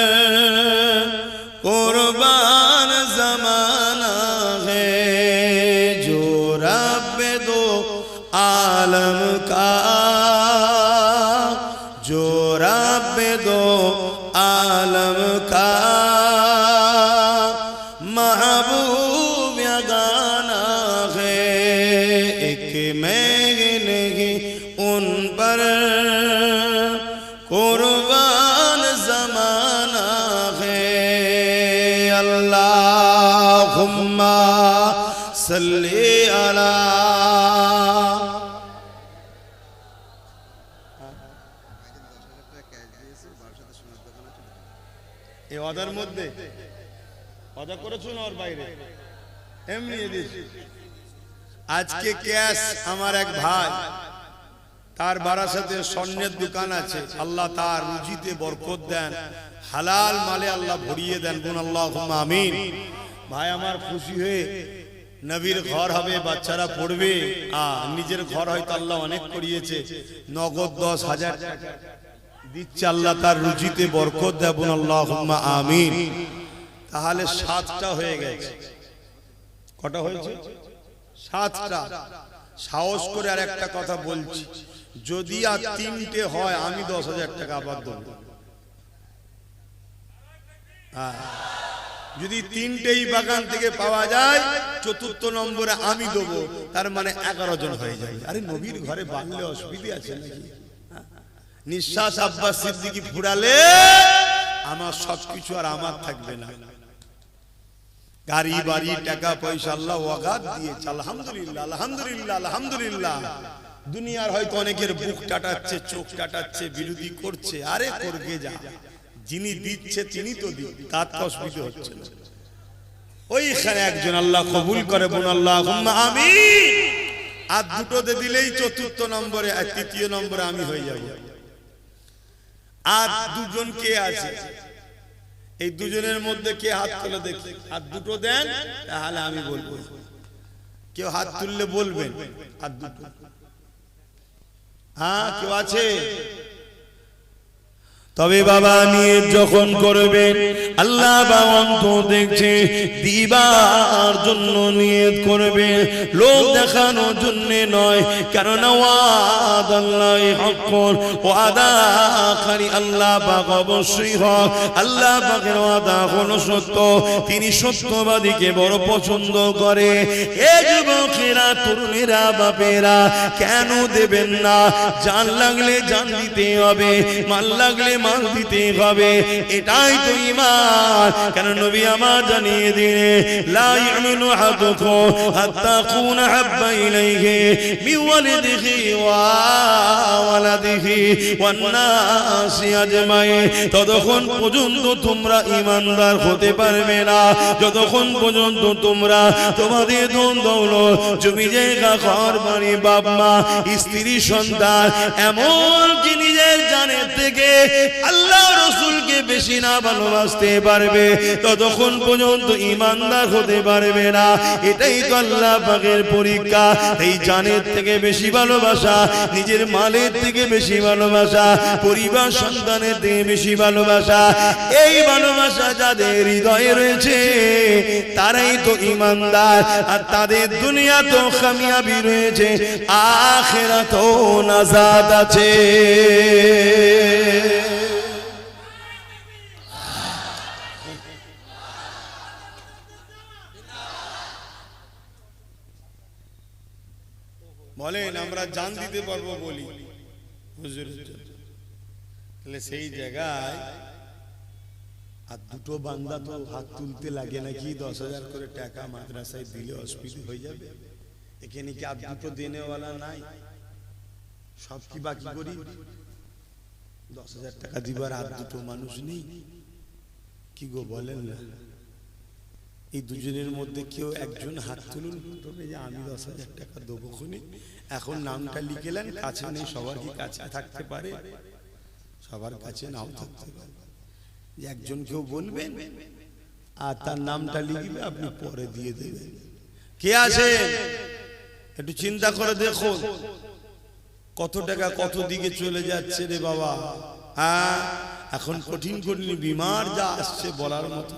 कुर्बान ज़माना है, जो रब दो आलम का, जो रब दो आलम का महबूब यगाना है, एक मैं नहीं उन पर कुर्बान ज़माना है। अल्लाहुम्मा सल्ली अला। এই অদার মধ্যে অদা করেছো না ওর বাইরে এমনি দিয়েছি। আজকে ক্যাশ আমার এক ভাই, তার বারাসাতে স্বর্ণের দোকান আছে, আল্লাহ তার রুজিতে বরকত দেন, হালাল মালে আল্লাহ ভরিয়ে দেন, বলুন আল্লাহুম্মা আমিন। ভাই আমার খুশি হয়ে নবীর ঘর হবে, বাচ্চারা পড়বে, নিজের ঘর হয়তো আল্লাহ অনেক করিয়েছে, নগদ 10,000 টাকা দিচ্ছে, আল্লাহ তার রুজিতে বরকত দেন, বলুন আল্লাহুম্মা আমিন। তাহলে 7টা হয়ে গেছে। কটা হয়েছে? 7টা। সাহস করে আর একটা কথা বলছি, যদি আর 3টে হয় আমি 10,000 টাকা আবার দেব। যদি 3টেই বাগান থেকে পাওয়া যায়, 4র্থ নম্বরে আমি দেবো, তার মানে 11 জন হয়ে যায়। আরে নবীর ঘরে বাঁধলে অসুবিধা আছে নাকি? নিঃশ্বাস আব্বাস সিদ্দিকী ফুরালে আমার সবকিছু আর আমার থাকবে না। গাড়ি বাড়ি টাকা পয়সা আল্লাহ ওয়াগাত দিয়েছে, আলহামদুলিল্লাহ আলহামদুলিল্লাহ আলহামদুলিল্লাহ। দুনিয়ার হয়তো অনেকের বুক টাটাচ্ছে, চোখ টাটাচ্ছে, বিরোধী করছে, আরে করবে যা, যিনি দিচ্ছে তিনি তো দিন, তার অসুবিধা হচ্ছে না। ওইখানে একজন আল্লাহ কবুল করে বলুন আল্লাহুম্মা আমিন। আর দুটোতে দিলেই চতুর্থ নম্বরে আর তৃতীয় নম্বরে আমি হয়ে যাব। আর দুজন কে আছে এই দুজনের মধ্যে কে হাত তুলে দেখি, আর দুটো দেন তাহলে আমি বলবো। কেউ হাত তুললে বলবেন আর দুটো। হ্যাঁ কেউ আছে? তবে বাবা নিয়ত যখন করবেন আল্লাহ বাবন্ত দেখছে দিবার জন্য নিয়ত করবে, লোক দেখানোর জন্য নয়। কারণ ওয়াদাল্লাহি হক্কুন, ওয়াদা খালি আল্লাহ পাক অবশ্যই হক। আল্লাহ পাকের ওয়াদা হলো সত্য, তিনি সত্যবাদীকে বড় পছন্দ করে। এ যুবকেরা, তরুণেরা, বাপেরা কেন দেবেন না? জান লাগলে জান দিতে হবে, মাল লাগলে মাল দিতে হবে, এটাই তো ঈমান। কেন নবী আমার জানিয়ে দিলে লা ইউমিনু আহাদুকুম হাত্তা কুনা হাব্বা ইলাইহি মিন ওয়ালিদিহি ওয়া ওয়ালাদিহি ওয়ান নাসি আজমাইন। ততক্ষণ পর্যন্ত তোমরা ঈমানদার হতে পারবে না যতক্ষণ পর্যন্ত তোমরা তোমাদের ধন দৌলত, জমি জায়গা, ঘর বাড়ি, বাপ মা, স্ত্রী, সন্তান, এমনকি নিজের জানের থেকে আল্লাহ রাসূলকে বেশি না ভালোবাসতে পারবে ততক্ষণ পর্যন্ত ঈমানদার হতে পারবে না। এটাই তো আল্লাহ পাকের পরীক্ষা। এই জানের থেকে বেশি ভালোবাসা, নিজের মালের থেকে বেশি ভালোবাসা, পরিবার সন্তানের থেকে বেশি ভালোবাসা, এই ভালোবাসা যাদের হৃদয়ে রয়েছে তারাই তো ঈমানদার। আর তাদের দুনিয়া তো কামিয়াবি রয়েছে, আখিরাতেও নাজাত আছে। বলেন আমরা জান দিতে পারবো বলি হুজুরের জন্য, তাহলে সেই জায়গায় আর দুটো বান্দা তো হাত তুলতে লাগে নাকি? 10,000 করে টাকা মাদ্রাসায় দিলে অসুবিধা হয়ে যাবে। এখানে কি আর দুটো দেনেওয়ালা নাই? সব কি বাকি করি? 10,000 টাকা দিবার আর দুটো মানুষ নেই? কি গো বলেন না? এই দুজনের মধ্যে কেউ একজন হাত তুলুন, তবে যে আমি 10,000 টাকা দেবো খুনি। এখন নামটা লিখেলেন, কাছে নেই, সবার কি কাছে থাকতে পারে? সবার কাছে নাও থাকতে পারে। একজন কেউ বলবেন আর তার নামটা লিখবে, আপনি পরে দিয়ে দেবেন। কে আছে একটু চিন্তা করে দেখো, কত টাকা কত দিকে চলে যাচ্ছে রে বাবা। হ্যাঁ, এখন কঠিন কঠিন বিমার যা আসছে বলার মতো।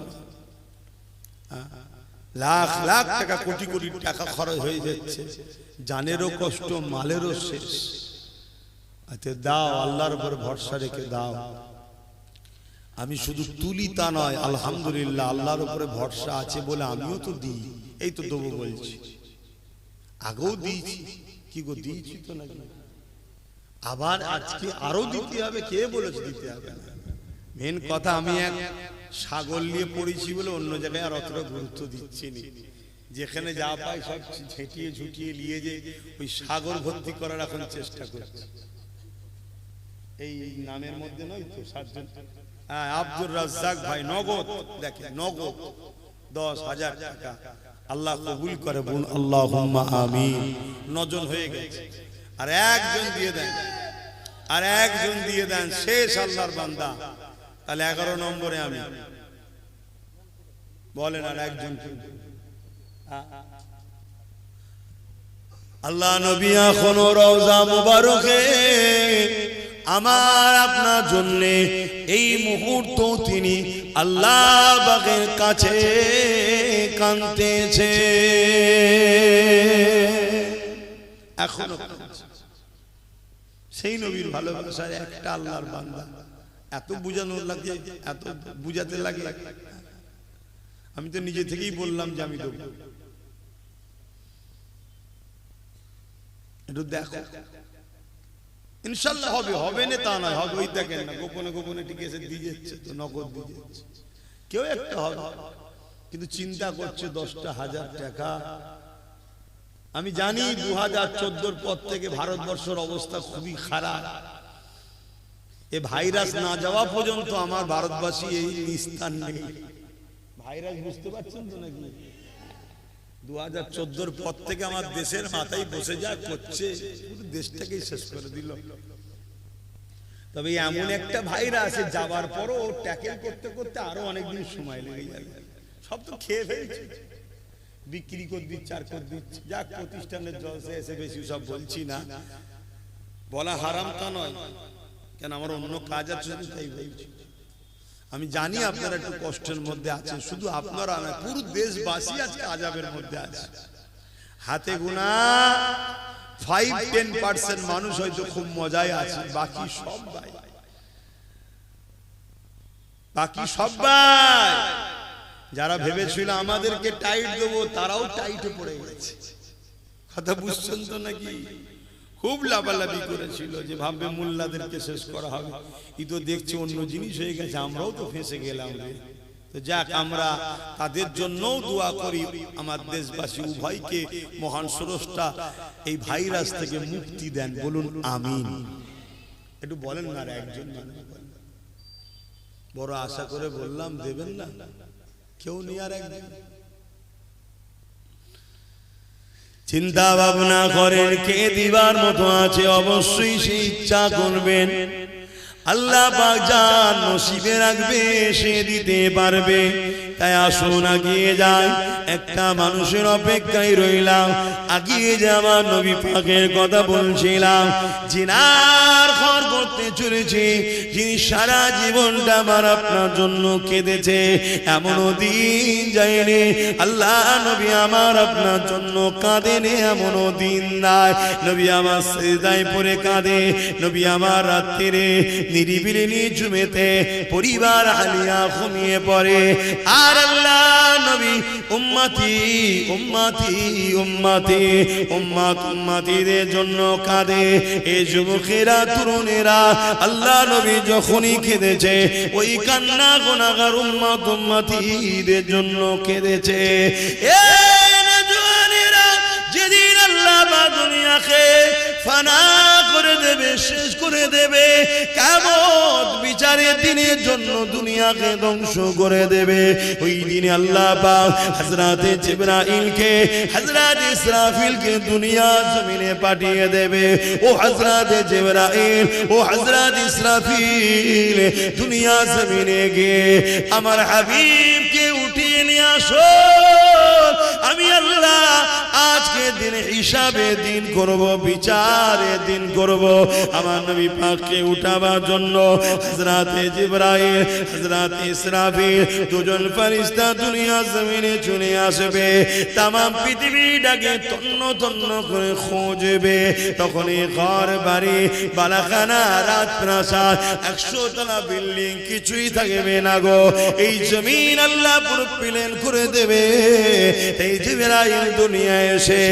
লাখ লাখ টাকা, কোটি কোটি টাকা খরচ হয়ে যাচ্ছে, জানেরও কষ্ট, মালেরও শেষ। আচ্ছা দাও, আল্লাহর উপর ভরসা রেখে দাও। আমি শুধু তুলি তা নয়, আলহামদুলিল্লাহ আল্লাহর উপরে ভরসা আছে বলে আমিও তো দিই। এই তো দেবো বলছি, আগেও দিয়েছি। কি গো দিয়েছি তো নাকি? আবার আজকে আরো দিতে হবে। কে বলেছে দিতে হবে না? মেন কথা, আমি এক সাগর নিয়ে পড়েছি বলে অন্য জায়গায় আর অতটা গুরুত্ব দিচ্ছি না। যেখানে যা পাই সব ছেটিয়ে ঝুটিয়ে নিয়ে যে ওই সাগর ভর্তি করার এখন চেষ্টা করছি। এই নামের মধ্যে নয় তো 7 জন। হ্যাঁ, আব্দুর রাজ্জাক ভাই নগদ, দেখেন নগদ 10,000 টাকা আল্লাহ কবুল করে বলুন আল্লাহুম্মা আমিন। 9 জন হয়ে গেছে, আর একজন দিয়ে দেন, আর একজন দিয়ে দেন, শেষ আল্লাহর বান্দা। তাহলে 11 নম্বরে আমি। বলেন আর একজন। আল্লাহ নবী এখন রওজা মুবারকে আমার আপনার জন্য এই মুহূর্ত তিনি আল্লাহ পাকের কাছে কাঁদতেছে। এখনো সেই নবীর ভালোবাসার একটা আল্লাহর বান্দা এত বুঝানোর লাগে, এত বুঝাতে লাগে। আমি তো নিজে থেকেই বললাম যে আমি দেবো। একটু দেখো, ইনশাল্লাহ হবে। হবে না তা নয়, হবে। ওই দেখেন না, গোপনে গোপনে ঠিক আছে দিয়ে যাচ্ছে, তো নগদ দিয়ে যাচ্ছে। কেউ একটা হবে, কিন্তু চিন্তা করছে 10,000 টাকা। আমি জানি 2014 পর থেকে ভারতবর্ষের অবস্থা খুবই খারাপ। এ ভাইরাস না যাওয়া পর্যন্ত আমার ভারতবাসী এই নিস্তার নেই। ভাইরাস বুঝতে পারছেন তো নাকি? 2014 পর থেকে আমার দেশের মাথায় বসে যা করছে, পুরো দেশটাকেই শেষ করে দিল। তবে এমন একটা ভাইরাস যাবার পরও ট্যাকেল করতে করতে আরো অনেকদিন সময় লেগে যাবে। সব তো খেয়ে ফেলছে, বিক্রি করে দিচ্ছে আর করে দিচ্ছে। যাক, প্রতিষ্ঠানের জলসে এসে বেশি সব বলছি না, বলা হারাম তা নয়, কেন আমার অন্য কাজ আছে তাই বলছি। আমি জানি আপনারা একটু কষ্টের মধ্যে আছেন, শুধু আপনারা না, পুরো দেশবাসী আজকে আযাবের মধ্যে আছে। হাতে গোনা 5-10% মানুষ হয়তো খুব মজায় আছে, বাকি সবাই যারা ভেবেছিল আমাদেরকে টাইট দেবো, তারাও টাইটে পড়ে গেছে। কথা বুঝছেন তো নাকি? খুব লাভালাভি করেছিল যে ভাববে মোল্লাদেরকে শেষ করা হবে, ই তো দেখছি অন্য জিনিস হয়ে গেছে, আমরাও তো ফেঁসে গেলাম। তো যাক, আমরা তাদের জন্যও দোয়া করি, আমার দেশবাসী উভয়কে মহান স্রষ্টা এই ভাইরাস থেকে মুক্তি দেন, বলুন আমিন। একটু বলেন না, একজন বড় আশা করে বললাম, দেবেন না কেউ নিয়ে। আর একজন চিন্তা ভাবনা করেন, কে দিবার মতো আছে, অবশ্যই সে ইচ্ছা করবেন। আল্লাহ পাক যার নসিবে রাখবে সে দিতে পারবে। তাই আসুন আগিয়ে যাই, একটা মানুষের অপেক্ষায় রইলাম। আগিয়ে যাওয়া নবী পাকের কথা বলছিলাম, জিনার ঘর করতে চলেছে, যিনি সারা জীবনটা আমার আপনার জন্য কেঁদেছে, এমনও দিন যায়নি আল্লাহ নবী আমার আপনার জন্য কাঁদেনে, এমনও দিন নাই নবী আমার সিজদায় পড়ে কাঁদে। নবী আমার রাত্রিরে নিরিবিলি নিঝুমেতে পরিবার হালিয়া ঘুমিয়ে পড়ে, আর আল্লাহ নবী উম্মতি উম্মতি উম্মতি উম্মত উম্মতিদের জন্য কাঁদে। এই যুবকেরা তরুণেরা আল্লাহ নবী যখনই কেঁদেছে, ওই কান্না গুনাহগার উম্মত উম্মতিদের জন্য কেঁদেছে। যেদিন আল্লাহ দুনিয়াকে ফানা করে দেবে, শেষ করে দেবে, কিয়ামত বিচারের দিনের জন্য দুনিয়াকে ধ্বংস করে দেবে, ওই দিনে আল্লাহ পাক হযরতে জিবরাইলকে, হযরত ইসরাফিলকে দুনিয়া জমিনে পাঠিয়ে দেবে। ও হযরতে জিবরাইল, ও হযরত ইসরাফিল, দুনিয়া জমিনে গিয়ে আমার হাবিবকে উঠিয়ে নিয়ে আসো। আমি আল্লাহ আজকে দিন হিসাবে দিন করব, বিচারে দিন করব। আমার নবী পাককে উঠাবার জন্য হযরতে জিবরাইল, হযরতে ইসরাফিল দুজন ফেরেশতা দুনিয়া জমিনে চলে আসবে। तमाम পৃথিবীটাকে তন্ন তন্ন করে খুঁজবে। তখন এই ঘর বাড়ি বালাখানা রাজপ্রাসাদ 100 তলা বিল্ডিং কিছুই থাকবে না গো। এই জমিন আল্লাহ পুরো প্লেন করে দেবে। এই জিবরাইল দুনিয়ায় এসে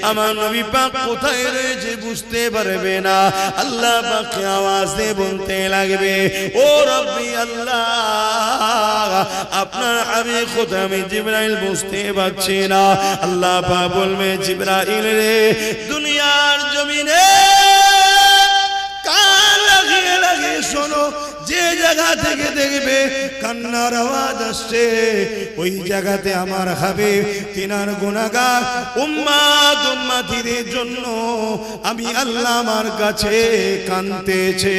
আমার নবী পাক কোথায় রয়েছে বুঝতে পারবে না। আল্লাহ পাককে আওয়াজ দিয়ে বলতে লাগবে, ও রব্বি আল্লাহ, আপনার হাবিব কোথায়? আমি জিবরাইল বুঝতে পারছি না। আল্লাহ পাক বলবে, জিবরাইল রে, দুনিয়ার জমিনে কান লাগিয়ে লাগিয়ে শোনো, যে জায়গা থেকে দেখবে কান্নার আওয়াজ আসছে, ওই জায়গাতে আমার হাবিব তিনার গুনাহগার উম্মত উম্মতিদের জন্য আমি আল্লাহ আমার কাছে কাঁদতেছে।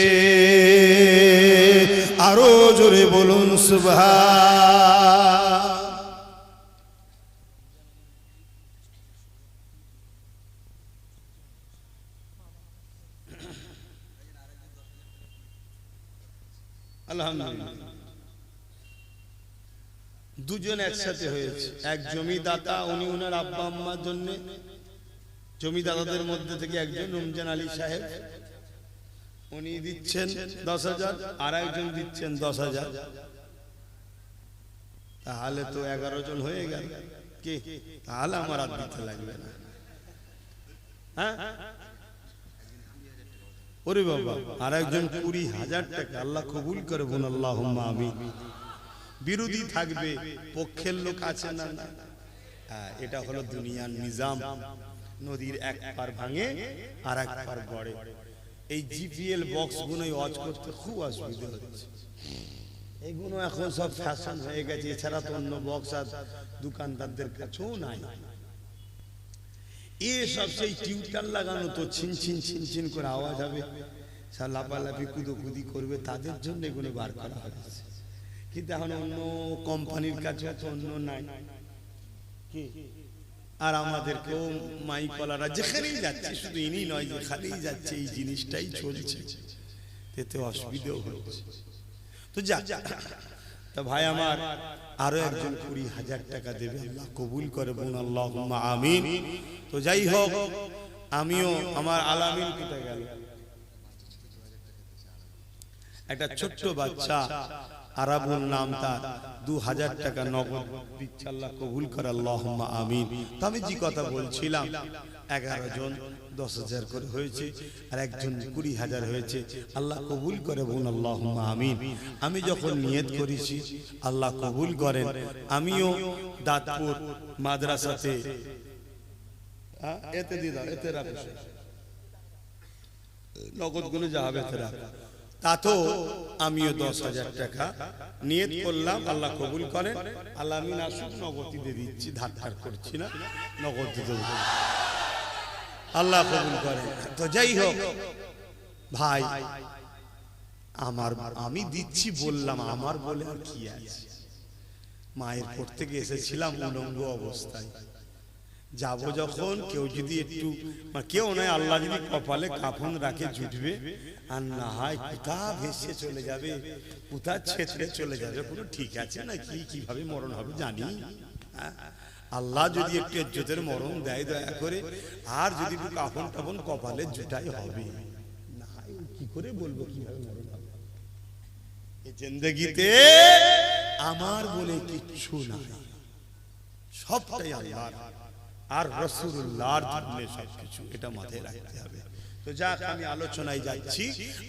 আরো জোরে বলুন সুবহান। আলহামদুলিল্লাহ, দুজন একসাথে হয়েছে। এক জমিদাতা, উনি ওনার আব্বা আম্মার জন্য, জমিদাতাদের মধ্যে থেকে একজন রমজান আলী সাহেব, উনি দিচ্ছেন 10,000, আর একজন দিচ্ছেন 10,000। তাহলে তো 11 জন হয়ে গেল। কি তাহলে আমার আর দিতে লাগবে না? হ্যাঁ, ওরে বাবা, আর একজন 20,000 টাকা। আল্লাহ কবুল করে বলুন আল্লাহুম্মা আমিন। বিরোধী থাকবে, পক্ষের লোক আছে না? হ্যাঁ, এটা হলো দুনিয়ার নিজাম। নদীর এক পার ভাঙে আর এক পার গড়ে। এই জিপিএল বক্স গুলোই ওয়াজ করতে খুব অসুবিধা হচ্ছে। এগুলো এখন সব ফ্যাশন হয়ে গেছে, এছাড়া তো অন্য বক্স আর দোকানদারদের কাছেও নাই। এসব সেই টিউটার লাগানো তো ছিনছিন ছিনছিন করে আওয়াজ হবে, সব লাফালাফি কুদোকুদি করবে, তাদের জন্য এগুলো বার করা হয়েছে। কিন্তু এখন অন্য কোম্পানির কাছে তো অন্য নাই কি। আর আমাদেরকেও মাইকলারা যেখানেই যাচ্ছে, শুধু ইনি নয়, যেখানেই যাচ্ছে এই জিনিসটাই চলছে, এতে অসুবিধাও হচ্ছে। তো যা তা ভাই আমার আরো একজন 20,000 টাকা দেবে, আল্লাহ কবুল করে বলুন আল্লাহুম্মা আমিন। তো যাই হোক, আমিও আমার আলামিন কোথায় গেল, একটা ছোট্ট বাচ্চা আরাবুল নাম, তার 2000 টাকা নগদ দিচ্ছে, আল্লাহ কবুল করে আল্লাহুম্মা আমিন। তো আমি যে কথা বলছিলাম, 11 জন 10,000 করে হয়েছে, আর একজন 20,000 হয়েছে, আল্লাহ কবুল করে বলুন আল্লাহুম্মা আমিন। আমি যখন নিয়ত করেছি আল্লাহ কবুল করেন, আমিও দাঁতপুর মাদ্রাসাতে এতে দিয়ে দাও, এতে রাখো, নগদ গুলো যা হবে এতে রাখো, তাতেও আমিও 10,000 টাকা নিয়ত করলাম, আল্লাহ কবুল করেন। আল্লাহ আমিন আসুক, নগদ দিয়ে দিচ্ছি, ধার ধার করছি না, নগদ দিতে আল্লাহ কবুল করেন। তো যাই হোক ভাই আমার, আমি দিচ্ছি বললাম, আমার বলে আর কি আছে। মায়ের পর থেকে এসেছিলাম উলঙ্গ অবস্থায়, যাব যখন কেউ যদি একটু, কেউ নয়, আল্লাহ যদি কপালে কাফন রাখে জুটবে, আর না হয় কোথা ভেসে চলে যাবে, কোথা ছেত্রে চলে যাবে, কোনো ঠিক আছে না কি, কিভাবে মরণ হবে জানি। আল্লাহ যদি একটু ইজ্জতের মরণ দেয় দয়া করে, আর যদি একটু কাফন টাফন কপালে জুটাই হবে, না কি করে বলবো কিভাবে মরণ হবে। এই জিন্দেগিতে আমার বলে কিচ্ছু নাই, সবটাই আল্লাহর আর রাসূলুল্লাহর জন্য সবকিছু, এটা মাথায় রাখতে হবে। তো যাক, আমি আলোচনায় যাচ্ছি।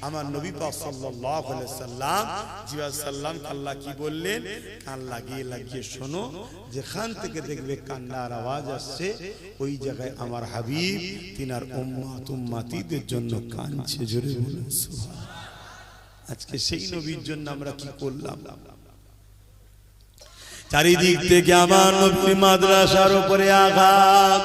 আমার নবী পাক সাল্লাল্লাহু আলাইহি সাল্লাম আল্লাহ কি বললেন, কান লাগিয়ে লাগিয়ে শোনো, যেখান থেকে দেখবে কান্নার আওয়াজ আসছে, ওই জায়গায় আমার হাবিব তিনার উম্মত উম্মতিদের জন্য কাঁদছে, জোরে বলুন সুবহানাল্লাহ। আজকে সেই নবীর জন্য আমরা কি করলাম। চারিদিক থেকে আমার নবীর মাদ্রাসার উপরে আঘাত,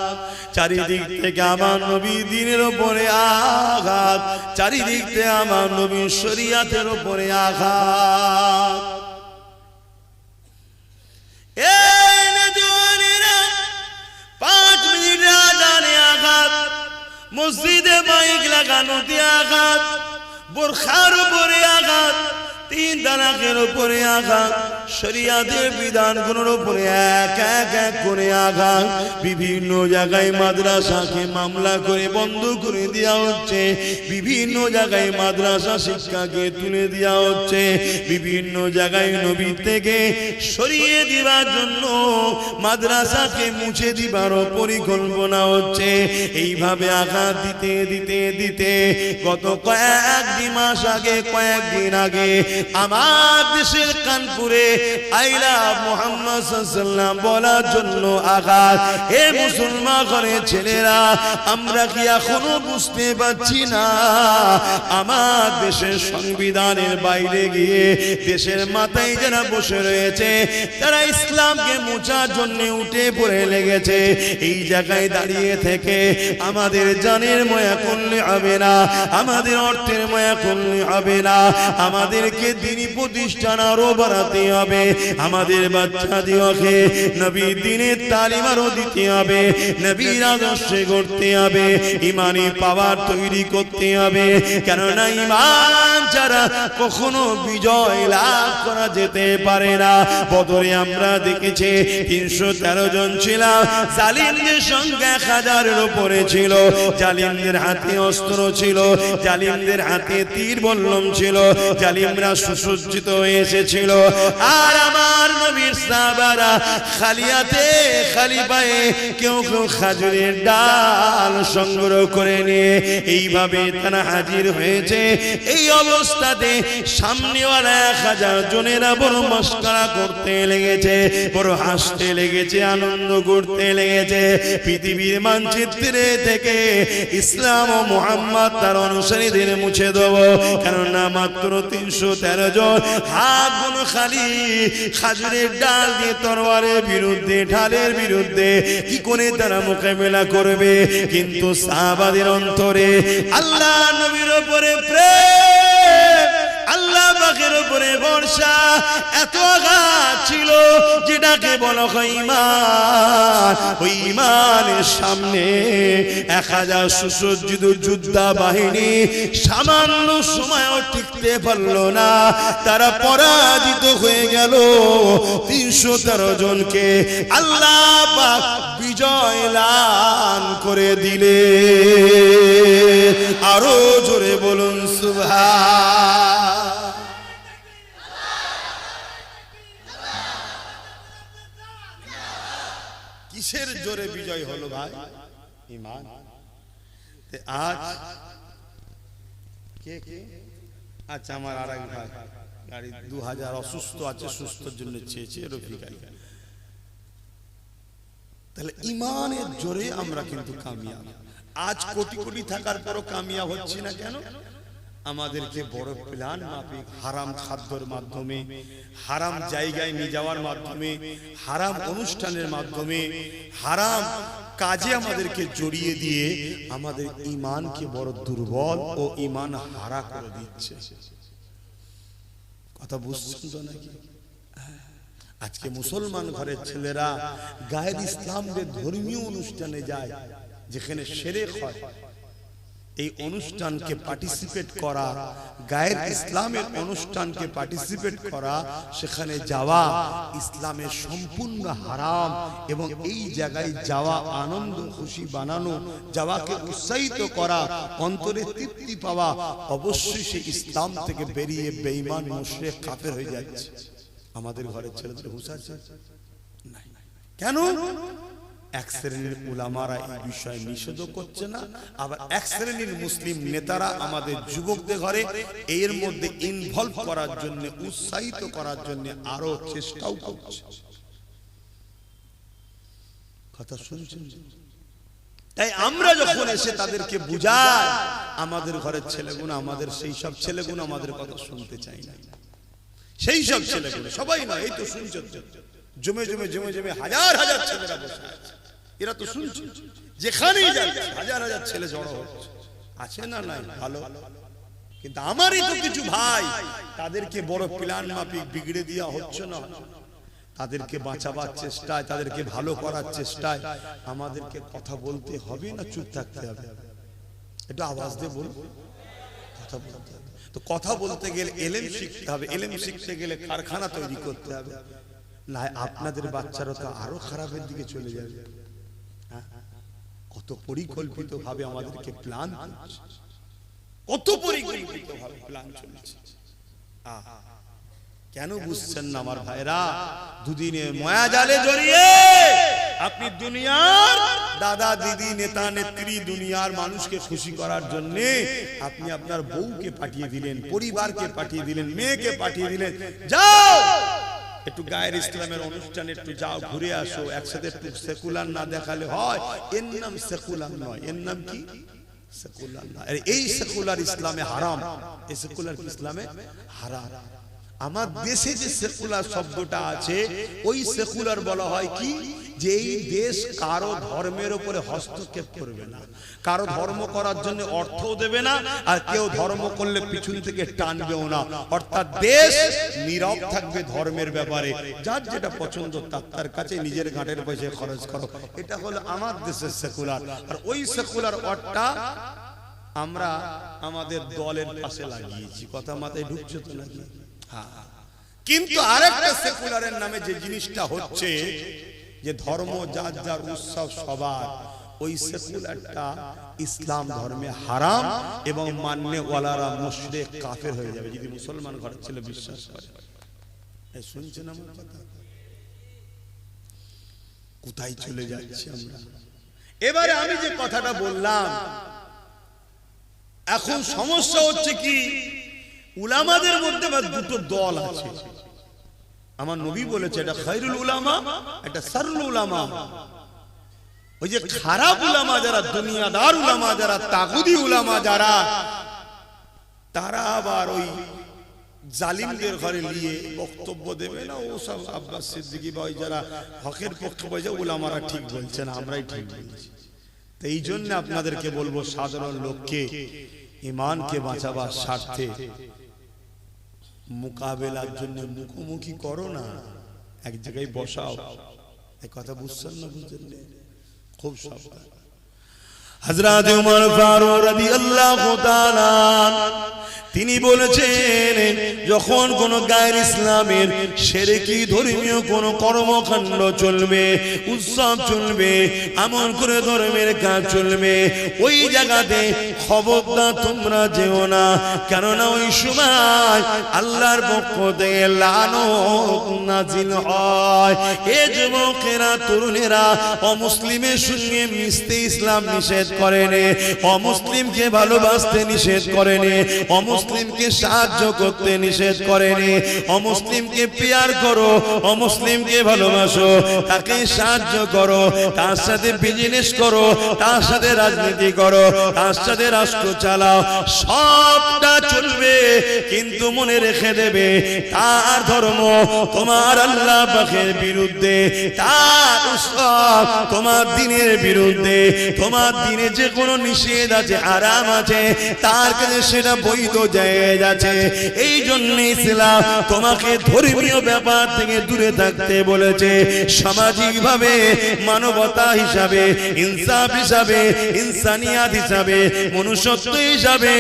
চারিদিক থেকে আমার নবীর দ্বীনের উপরে আঘাত, চারিদিক থেকে আমার নবীর শরীয়তের উপরে আঘাত। এই নজওয়ানেরা 5 মিনিট আজানে আঘাত, মসজিদে মাইক লাগানোতে আঘাত, বোরখার উপরে আঘাত, 3 তালাকের উপরে আঘাত, শরিয়াতের বিধানগুলোর উপরে এক এক এক করে আঘাত। বিভিন্ন জায়গায় মাদ্রাসাকে মামলা করে বন্ধ করে দেওয়া হচ্ছে, বিভিন্ন জায়গায় মাদ্রাসা শিক্ষাকে তুলে দেওয়া হচ্ছে, বিভিন্ন জায়গায় নবী থেকে সরিয়ে দেওয়ার জন্য মাদ্রাসাকে মুছে দিবারও পরিকল্পনা হচ্ছে। এইভাবে আঘাত দিতে দিতে দিতে গত কয়েকদিন মাস আগে, কয়েকদিন আগে আমার দেশের কানপুরে আইলা মুহাম্মদ সাল্লাল্লাহু আলাইহি ওয়াসাল্লাম বলার জন্য আঘাত। হে মুসলমান ঘরের ছেলেরা, আমরা কি এখনো বুঝতে পারছি না আমার দেশের সংবিধানের বাইরে গিয়ে দেশের মাথায় যারা বসে রয়েছে, তারা ইসলামকে মুছার জন্য উঠে পড়ে লেগেছে। এই জায়গায় দাঁড়িয়ে থেকে আমাদের জানের মায়া করলে হবে না, আমাদের অর্থের মায়া করলে হবে না, আমাদেরকে দ্বীনি প্রতিষ্ঠান আরো বাড়াতে হবে, আমাদের বাচ্চাদেরকে নবীর দ্বীনের তালিম আরো দিতে হবে, নবীর আদর্শে গড়তে হবে, ইমানি পাওয়ার তৈরি করতে হবে। কেননা ইমান ছাড়া কখনো বিজয় লাভ করা যেতে পারে না। বদরে আমরা দেখেছি 313 জন ছিলাম, জালিমদের সংখ্যা 1000-এর উপরে ছিল, জালিমদের হাতে অস্ত্র ছিল, জালিমদের হাতে তীর বল্লম ছিল, জালিমরা সুসজ্জিত হয়ে এসেছিল। আর আমার নবীর সাহাবারা খালি হাতে খালি পায়ে, কেউ কেউ খাজুরের ডাল সংগ্রহ করে নিয়ে এইভাবে তারা হাজির হয়েছে। এই অবস্থাতে সামনেওয়ালা 1000 জনেরা বড় মস্করা করতে লেগেছে, বড় হাসতে লেগেছে, আনন্দ করতে লেগেছে। পৃথিবীর মানচিত্রে থেকে ইসলাম ও মুহাম্মদ তার অনুসারীদের মুছে দেব, কেননা মাত্র 313 13 জন হাত গুলো খালি খাজুরের ডাল দিয়ে তরবারের বিরুদ্ধে ঢালের বিরুদ্ধে কি করে তারা মোকাবেলা করবে কিন্তু সাহাবাদের অন্তরে আল্লাহ নবীর উপরে প্রেম আল্লাহ পাকের উপরে ভরসা এত আঘাত ছিল যেটাকে বলা হয় ঈমান ওই ঈমানের সামনে 1000 সুসজ্জিত যোদ্ধা বাহিনী সামান্য সময়ও টিকতে পারল না তারা পরাজিত হয়ে গেল 313 জনকে আল্লাহ পাক বিজয় লাভ করে দিলে আরো জোরে বলুন সুবহান কিসের জোরে বিজয় হলো ভাই ঈমান আজ কে কে আচ্ছা আমার আরেক ভাই গাড়ি 2000 অসুস্থ আছে সুস্থর জন্য চেয়েছে রফিক আলী তাহলে ঈমানের জোরে আমরা কিন্তু কামিয়াব আজ কোটি কোটি থাকার পরও কামিয়াব হচ্ছি না কেন আমাদেরকে বড় প্ল্যান মাফিক হারাম খাদ্যের মাধ্যমে হারাম জায়গায় নিয়ে যাওয়ার মাধ্যমে হারাম অনুষ্ঠানের মাধ্যমে হারাম কাজে আমাদেরকে জড়িয়ে দিয়ে আমাদের ঈমানকে বড় দুর্বল ও ঈমান হারা করে দিচ্ছে কথা বুঝছেন তো নাকি আজকে মুসলমান ঘরের ছেলেরা গায়ের ইসলামের ধর্মীয় অনুষ্ঠানে যায় যেখানে শিরক হয় এই অনুষ্ঠানকে পার্টিসিপেট করা গায়ের ইসলামের অনুষ্ঠানকে পার্টিসিপেট করা সেখানে যাওয়া ইসলামের সম্পূর্ণ হারাম এবং এই জায়গায় যাওয়া আনন্দ খুশি বানানো যাওয়াকে উৎসাহিত করা অন্তরে তৃপ্তি পাওয়া অবশ্যই সে ইসলাম থেকে বেরিয়ে বেঈমান মুশরিক কাফের হয়ে যাচ্ছে আমাদের ঘরের ছেলেদের হুঁশ আছে কেন এক শ্রেণীর উলামারা এই বিষয়ে নিষেধ করছে না আবার এক শ্রেণীর মুসলিম নেতারা আমাদের যুবকদের ঘরে এর মধ্যে ইনভলভ করার জন্য উৎসাহিত করার জন্য আরো চেষ্টাও করছে কথা শুনছেন তাই আমরা যখন এসে তাদেরকে বুঝাই আমাদের ঘরের ছেলেগুলো আমাদের সেই সব ছেলেগুলো আমাদের কথা শুনতে চায় না সেই সব ছেলেগুলো সবাই না এই তো শুনছেন জমে জমে জমে জমে হাজার হাজার ছেলেরা বসে আছে এরা তো শুনছে যেখানেই যাচ্ছে হাজার হাজার ছেলে জড়ো হচ্ছে আছে না নাই ভালো কিন্তু আমারই তো কিছু ভাই তাদেরকে বড় প্ল্যান মাফিক বিগড়ে দেওয়া হচ্ছে না তাদেরকে বাঁচাবার চেষ্টায় তাদেরকে ভালো করার চেষ্টায় আমাদেরকে কথা বলতে হবে না চুপ থাকতে হবে একটু আওয়াজ দিয়ে বল কথা বলতে হবে তো কথা বলতে গেলে এলেম শিখতে হবে এলেম শিখতে গেলে কারখানা তৈরি করতে হবে না আপনাদের বাচ্চারা তো আরো খারাপের দিকে চলে যাবে কত পরিকল্পিত ভাবে আমাদেরকে প্ল্যান করছে কত পরিকল্পিত ভাবে প্ল্যান চলছে কেন বুঝছেন না আমার ভাইরা দুদিনে মায়াজালে জড়িয়ে আপনি দুনিয়ার দাদা দিদি নেতা নেত্রী দুনিয়ার মানুষকে খুশি করার জন্য আপনি আপনার বউকে পাঠিয়ে দিলেন পরিবারকে পাঠিয়ে দিলেন মেয়েকে পাঠিয়ে দিলেন যাও একটু গায়ের ইসলামের অনুষ্ঠানে একটু যাও ঘুরে আসো একসাথে একটু সেকুলার না দেখালে হয় এর নাম সেকুলার নয় এর নাম কি সেকুলার না এই সেকুলার ইসলামে হারাম এই সেকুলার ইসলামে হারাম আমার দেশে যে সেকুলার শব্দটা আছে ওই সেকুলার বলা হয় কি যে এই দেশ কারো ধর্মের উপরে হস্তক্ষেপ করবে না কারো ধর্ম করার জন্য অর্থও দেবে না আর কেউ ধর্ম করলে পিছন থেকে টানবেও না অর্থাৎ দেশ নীরব থাকবে ধর্মের ব্যাপারে যার যেটা পছন্দ তার কাছে নিজের ঘাটের পয়সা খরচ করো এটা হলো আমার দেশের সেকুলার আর ওই সেকুলার অর্থটা আমরা আমাদের দলের পাশে লাগিয়েছি কথা মাথায় ঢুকছে তো নাকি কিন্তু আরেকটা সেকুলারের নামে যে জিনিসটা হচ্ছে যে ধর্ম যার যার উৎসব সবার ওই সেকুলারটা ইসলাম ধর্মে হারাম এবং মাননে ওয়ালারা মুশরিক কাফের হয়ে যাবে যদি মুসলমান ঘরের ছেলে বিশ্বাস করে এই শুনছেন আমার কথা কোথায় চলে যাচ্ছে আমরা এবারে আমি যে কথাটা বললাম এখন সমস্যা হচ্ছে কি উলামাদের মধ্যে দুটো দল আছে আমার নবী বলেছে এটা খায়রুল উলামা এটা শাররুল উলামা ওই যে খারাপ উলামা যারা দুনিয়াদার উলামা যারা তাগুদি উলামা যারা তারা আবার ওই জালিমদের ঘরে নিয়ে বক্তব্য দেবে না, ও সব আব্বাস সিদ্দিকী ভাই যারা হকের পক্ষে বলছে ওলামারা ঠিক বলছে না, আমরাই ঠিক বলছি। তো এই জন্য আপনাদেরকে বলবো, সাধারণ লোককে ঈমানকে বাঁচাবার স্বার্থে মোকাবেলার জন্য মুখোমুখি করো না, এক জায়গায় বসাও। এই কথা বুঝছেন না? বুঝছেন না? খুব সাবধান। হযরত ওমর ফারুক রাদিয়াল্লাহু তাআলা তিনি বলেছেন, যখন কোন গায়ের ইসলামের শিরকি ধর্মীয় কোন কর্মকাণ্ড চলবে, উৎসব চলবে, আমল করে ধর্মের কাজ চলবে, ওই জায়গাতে খবরদার তোমরা যেও না, কেননা ওই সময় আল্লাহর পক্ষ থেকে লানত নাজিল হয়। এ যুবকেরা, তরুণেরা অমুসলিমের সঙ্গে মিশতে ইসলাম নিষেধ করেনি, অমুসলিমকে ভালোবাসতে নিষেধ করেনি, অমুসলিমকে সাহায্য করতে নিষেধ করেনি। অমুসলিমকে প্যার করো, অমুসলিমকে ভালোবাসো, তাকে সাহায্য করো, তার সাথে বিজনেস করো, তার সাথে রাজনীতি করো, তার সাথে রাষ্ট্র চালাও, সবটা চলবে, কিন্তু মনে রেখে দেবে তার ধর্ম তোমার আল্লাহ পাকের বিরুদ্ধে, তার উৎসব তোমার দ্বীনের বিরুদ্ধে, তোমার দ্বীনে যে কোনো নিষেধ আছে, আরাম আছে, তার কাছে সেটা বৈধ জায়েজ আছে। এই জন্য ইসলাম তোমাকে ধর্মীয় ব্যাপার থেকে দূরে থাকতে বলেছে। সামাজিক ভাবে, মানবতা হিসাবে, ইনসাফ হিসাবে, ইনসানিয়াত হিসাবে, মনুষ্যত্ব হিসাবে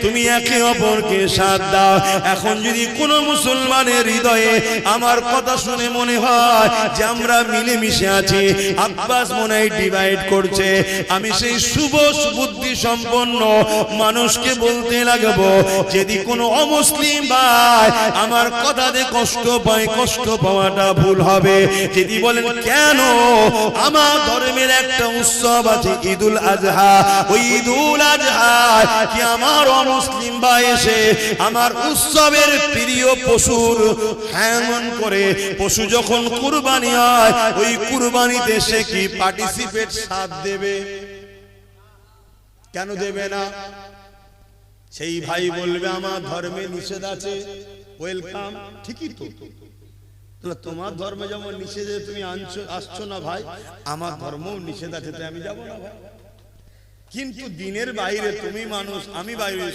তুমি একে অপরকে সাথ দাও। এখন যদি কোনো মুসলমানের হৃদয়ে আমার কথা শুনে মনে হয় যে আমরা মিলেমিশে আছি, আব্বাস মনে হয় ডিভাইড করছে, আমি সেই শুভ বুদ্ধি সম্পন্ন মানুষকে বলতে লাগবো, যদি কোনো অমুসলিম ভাই আমার কথাতে কষ্ট পায়, কষ্ট পাওয়াটা ভুল হবে। যদি বলেন কেন, আমার ধর্মের একটা উৎসব আছে ঈদুল আজহা, ওই ঈদুল আজহা কি আমার অমুসলিম ভাই এসে আমার উৎসবের প্রিয় পশুর হ্যামন করে, পশু যখন কুরবানি হয় ওই কুরবানিতে সে কি পার্টিসিপেট সাথ দেবে? কেন দেবে না? সেই ভাই বলবে আমার ধর্মে নিষেধ আছে, ওয়েলকাম, ঠিকই তো, তোমার ধর্মে যেমন নিষেধ তুমি আসছো না ভাই, আমার ধর্মও নিষেধ আছে, তাই আমি যাবো না ভাই। কিন্তু দিনের বাইরে তুমি মানুষ, আমি বাইরে,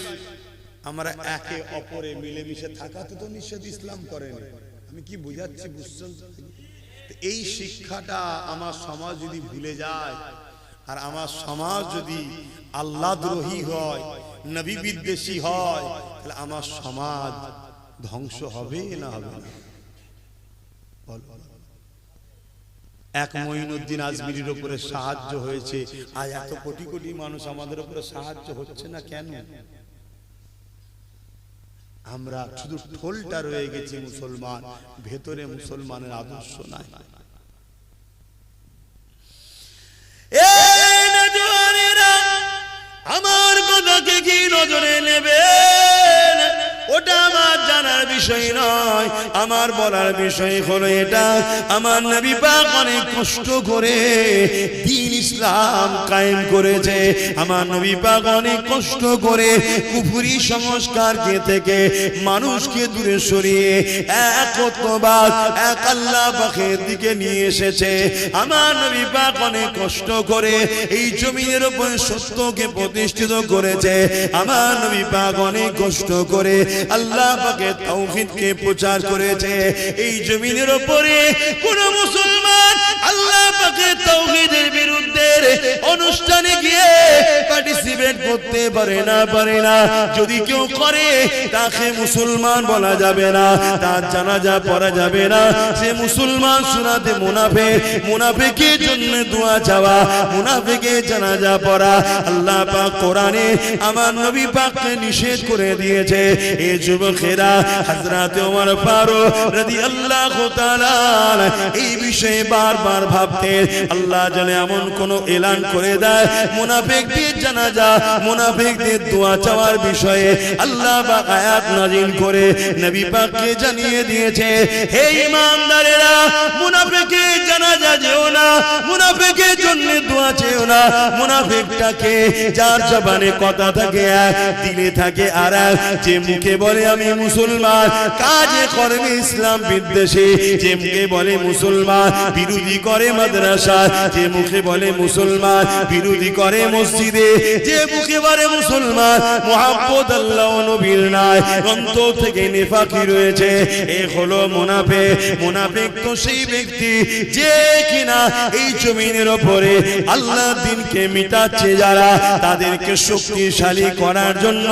আমরা একে অপরে মিলেমিশে থাকাতে তো নিষেধ ইসলাম করেনি। আমি কি বুঝাচ্ছি, বুঝছেন? এই শিক্ষাটা আমার সমাজ যদি ভুলে যায়, আর আমার সমাজ যদি আল্লাহদ্রোহী হয়, নবী বিদ্বেষী হয়, তাহলে আমার সমাজ ধ্বংস হবে না হবে না? এক মঈনুদ্দিন আজমিরির উপরে সাহায্য হয়েছে, আজ এত কোটি কোটি মানুষ আমাদের উপরে সাহায্য হচ্ছে না কেন? আমরা শুধু ঠোলটা রয়ে গেছি মুসলমান, ভেতরে মুসলমানের আদর্শ নাই। আমার কথাকে কি নজরে নেবেন ওটা আমার জানার বিষয় নয়, আমার বলার বিষয় হলো এটা, আমার নবী পাক অনেক কষ্ট করে দ্বীন ইসলাম কায়েম করেছে। আমার নবী পাক অনেক কষ্ট করে কুফরি সংস্কারকে থেকে মানুষকে দূরে সরিয়ে একত্ববাদ, এক আল্লাহ পাকের দিকে নিয়ে এসেছে। আমার নবী পাক অনেক কষ্ট করে এই জমিনের উপর সত্যকে প্রতিষ্ঠিত করেছে। আমার নবী পাক অনেক কষ্ট করে আল্লাহ পাকের তাওহীদকে প্রচার করেছে। এই জমিনের উপরে কোন মুসলমান আল্লাহ পাকের তাওহীদের বিরুদ্ধে অনুষ্ঠানে গিয়ে পার্টিসিপেট করতে পারে না। যদি কেউ করে তাকে মুসলমান বলা যাবে না, তার জানাজা পড়া যাবে না, সে মুসলমান সুরাতে মুনাফিক, মুনাফিকের জন্য দোয়া চাওয়া, মুনাফিকের জানাজা পড়া আল্লাহ পাক কোরআনে আমার নবী পাককে নিষেধ করে দিয়েছে। এই যুবকেরা হযরত ওমর ফারুক রাদিয়াল্লাহু তাআলা এই বিষয়ে বারবার ভাবতেন, আল্লাহ জানে এমন কোন এলান করে দেয় মুনাফিকদের জানাজা মুনাফিকদের দোয়া চাওয়ার বিষয়ে আল্লাহ পাক আয়াত নাযিল করে নবী পাককে জানিয়ে দিয়েছে, হে ঈমানদারেরা, মুনাফিকের জানাজা যেও না, মুনাফিকের জন্য দোয়া চেও না। মুনাফিকটাকে যার জবানে কথা থাকে এক, দিলে থাকে আরেক, যে মুখে বলে আমি মুসলমান, কাজে কর্মে ইসলাম বিদ্বেষী, যে মুখে বলে মুসলমান বিরোধী করে মাদ্রাসা, যে মুখে বলে মুসলমান বিরোধী করে মসজিদে, যে মুখে বলে মুসলমান মুহাব্বত আল্লাহ ও নবীর নাই, অন্তর থেকে নিফাকি রয়েছে, এ হলো মুনাফিক। মুনাফিক তো সেই ব্যক্তি যে কিনা এই জমিনের উপরে আল্লাহর দ্বীনকে মিটাচ্ছে, যারা তাদেরকে শক্তিশালী করার জন্য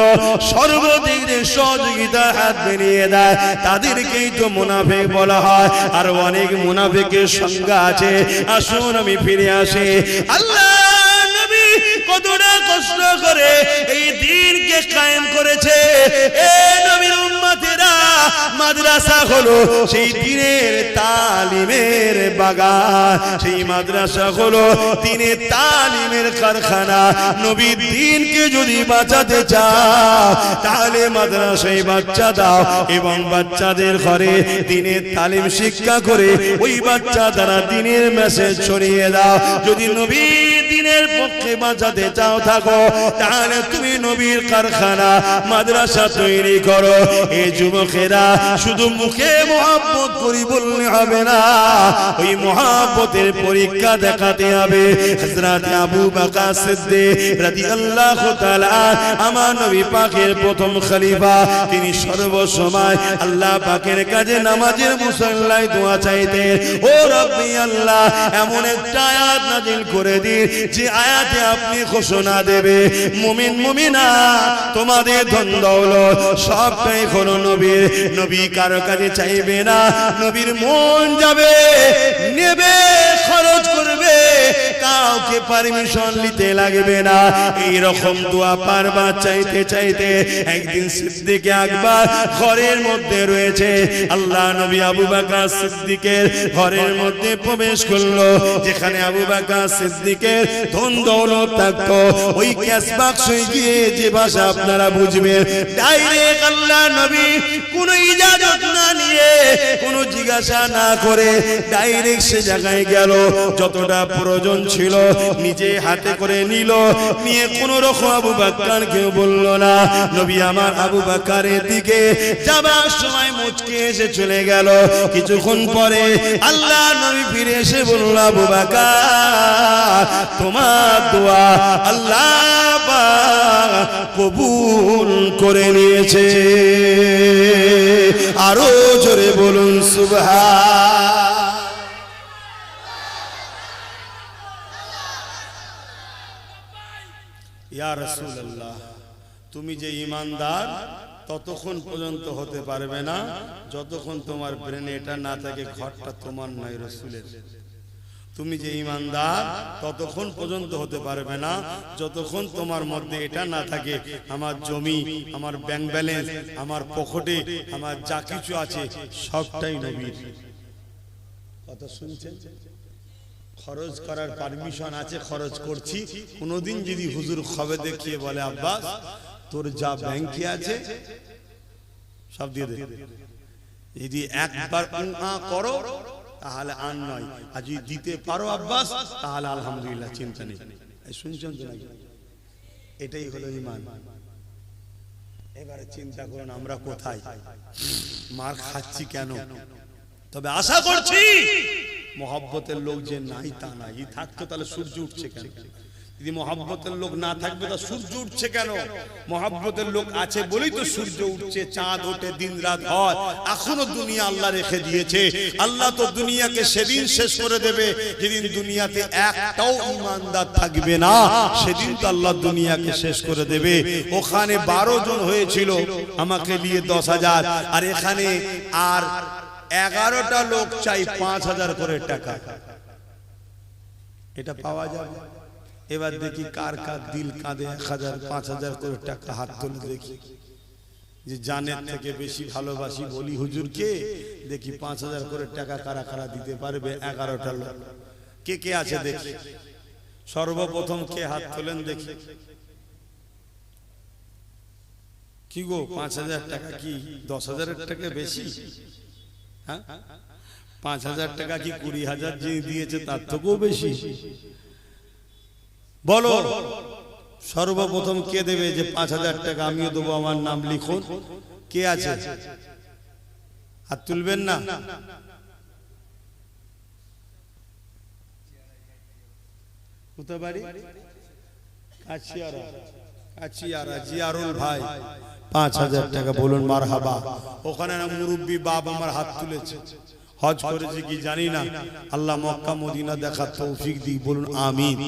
সর্বদিক দিয়ে সহযোগিতার হাত বেরিয়ে দেয়, তাদেরকেই তো মুনাফিক বলা হয়। আর অনেক মুনাফিকের সংজ্ঞা আছে। আসুন আমি ফিরে আসি, আল্লাহ নবী কতটা কষ্ট করে এই দ্বীনকে কায়েম করেছে। এ নবীর উম্মতেরা, মাদ্রাসা হলো সেই দ্বীনের তালিমের বাগান, সেই মাদ্রাসা হলো দ্বীনের তালিমের কারখানা। নবীর দ্বীনকে যদি বাঁচাতে চাও তাহলে মাদ্রাসায় বাচ্চা দাও এবং বাচ্চাদের ঘরে দ্বীনের তালিম শিক্ষা করে ওই বাচ্চা দ্বারা দ্বীনের মেসেজ ছড়িয়ে দাও। যদি নবীর দ্বীনের পক্ষে বাঁচাতে চাও থাকো, তাহলে তুমি নবীর কারখানা মাদ্রাসা তৈরি করো। এই যুবকেরা, শুধু মুখে মুহাব্বত করি বললে হবে না, ওই মুহাব্বতের পরীক্ষা দেখাতে হবে। হযরত আবু বকর সিদ্দিক রাদিয়াল্লাহু তাআলা আমার নবী পাকের প্রথম খলিফা, তিনি সর্বসময় আল্লাহ পাকের কাছে নামাজের মুসল্লায় দোয়া চাইতেন, ও রব্বি আল্লাহ, এমন একটা আয়াত নাযিল করে দিন যে আয়াতে আপনি ঘোষণা দেবে মুমিন মুমিনা তোমাদের ধন দৌলত সবটাই হলো নবীর। নবী কারো কাছে চাইবে না, নবীর মন যাবে, নেবে, খরচ করবে, কাউকে পারমিশন নিতে লাগবে না। এই রকম দোয়া বারবার চাইতে চাইতে একদিন সিদ্দিক আকবর ঘরের মধ্যে রয়েছে, আল্লাহ নবী আবু বকর সিদ্দিকের ঘরের মধ্যে প্রবেশ করলো, যেখানে আবু বকর সিদ্দিকের ধন দৌলত থাকতো। ওই ক্যাশ বাক্সে গিয়ে যে ভাষা আপনারা বুঝবেন, ডাইরেক্ট আল্লাহ নবী কোনো ইজাজত না নিয়ে, কোনো জিজ্ঞাসা না করে ডাইরেক্ট সে জায়গায় গেল, যতটা প্রয়োজন ছিল নিজে হাতে করে নিল, নিয়ে কোনো রকম আবু বকরকে বলল না। নবী আমার আবু বকরের দিকে যাবার সময় মুচকে এসে চলে গেল। কিছুক্ষণ পরে আল্লাহ নবী ফিরে এসে বলল, আবু বকর, তোমার দোয়া আল্লাহ পাক কবুল করে নিয়েছে। আরো জোরে বলুন সুবহান। ইয়া রাসূলুল্লাহ, তুমি যে ঈমানদার ততক্ষণ পর্যন্ত হতে পারবে না যতক্ষণ তোমার ব্রেনে এটা না থাকে ঘরটা তোমার নয়, রাসূলের। তুমি যে ঈমানদার ততক্ষণ পর্যন্ত হতে পারবে না যতক্ষণ তোমার মধ্যে এটা না থাকে আমার জমি, আমার ব্যাংক ব্যালেন্স, আমার পকেটে আমার যা কিছু আছে সবটাই নবীর। কথা শুনছেন? খরচ করার পারমিশন আছে, খরচ করছি। কোনদিন যদি হুজুর খবে দেখিয়ে বলে, আব্বাস তোর যা ব্যাংকে আছে সব দিয়ে দে, যদি একবার করো তাহলে আর নয়, আর যদি দিতে পারো আব্বাস তাহলে আলহামদুলিল্লাহ, চিন্তা নেই। শুনছেন তো নাকি? এটাই হলো ঈমান। এবারে চিন্তা করুন আমরা কোথায়, মার খাচ্ছি কেন? তবে আশা করছি মহব্বতের লোক যে নাই তা নাই, থাকতো তাহলে সূর্য উঠছে কেন? যদি মহব্বতের লোক না থাকবে তা সূর্য উঠছে কেন? মহব্বতের লোক আছে বলেই তো সূর্য উঠছে, চাঁদ ওঠে, দিন রাত হয়। এখনো দুনিয়া আল্লাহ রেখে দিয়েছে। আল্লাহ তো দুনিয়াকে সেদিন শেষ করে দেবে যেদিন দুনিয়াতে একটাও ঈমানদার থাকবে না, সেদিন তো আল্লাহ দুনিয়াকে শেষ করে দেবে। ওখানে 12 জন হয়েছিল, আমাকে নিয়ে 10,000, আর এখানে আর 11টা লোক চাই 5,000 করে টাকা। এটা পাওয়া যাবে? এবার দেখি কার কার দিল কাঁদে 1,000 5,000 করে টাকা হাত তুলে দেখি, যে জানের থেকে বেশি ভালোবাসি বলি হুজুরকে। দেখি 5,000 করে টাকা কারা কারা দিতে পারবে? 11টা লোক। কে কে আছে দেখি? সর্বপ্রথম কে হাত তোলেন দেখি? কি গো 5,000 টাকা কি 10,000 টাকা বেশি? হ্যাঁ 5,000 টাকা কি 20,000 যে দিয়েছে তার থেকেও বেশি? বলো সর্বপ্রথম কে দেবে যে 5,000 টাকা আমিও দেবো, আমার নাম লিখুন? কে আছে? হাত তুলবেন না? কোথায় বাড়ি? কাছিয়ারা জিয়ারুল ভাই 5,000 টাকা বলুন মারহাবা। ওখানে না মুরব্বী বাপ আমার হাত তুলেছে, হজ করেছে কি জানি না, আল্লাহ মক্কা মদিনা দেখার তৌফিক দিক, বলুন আমিন।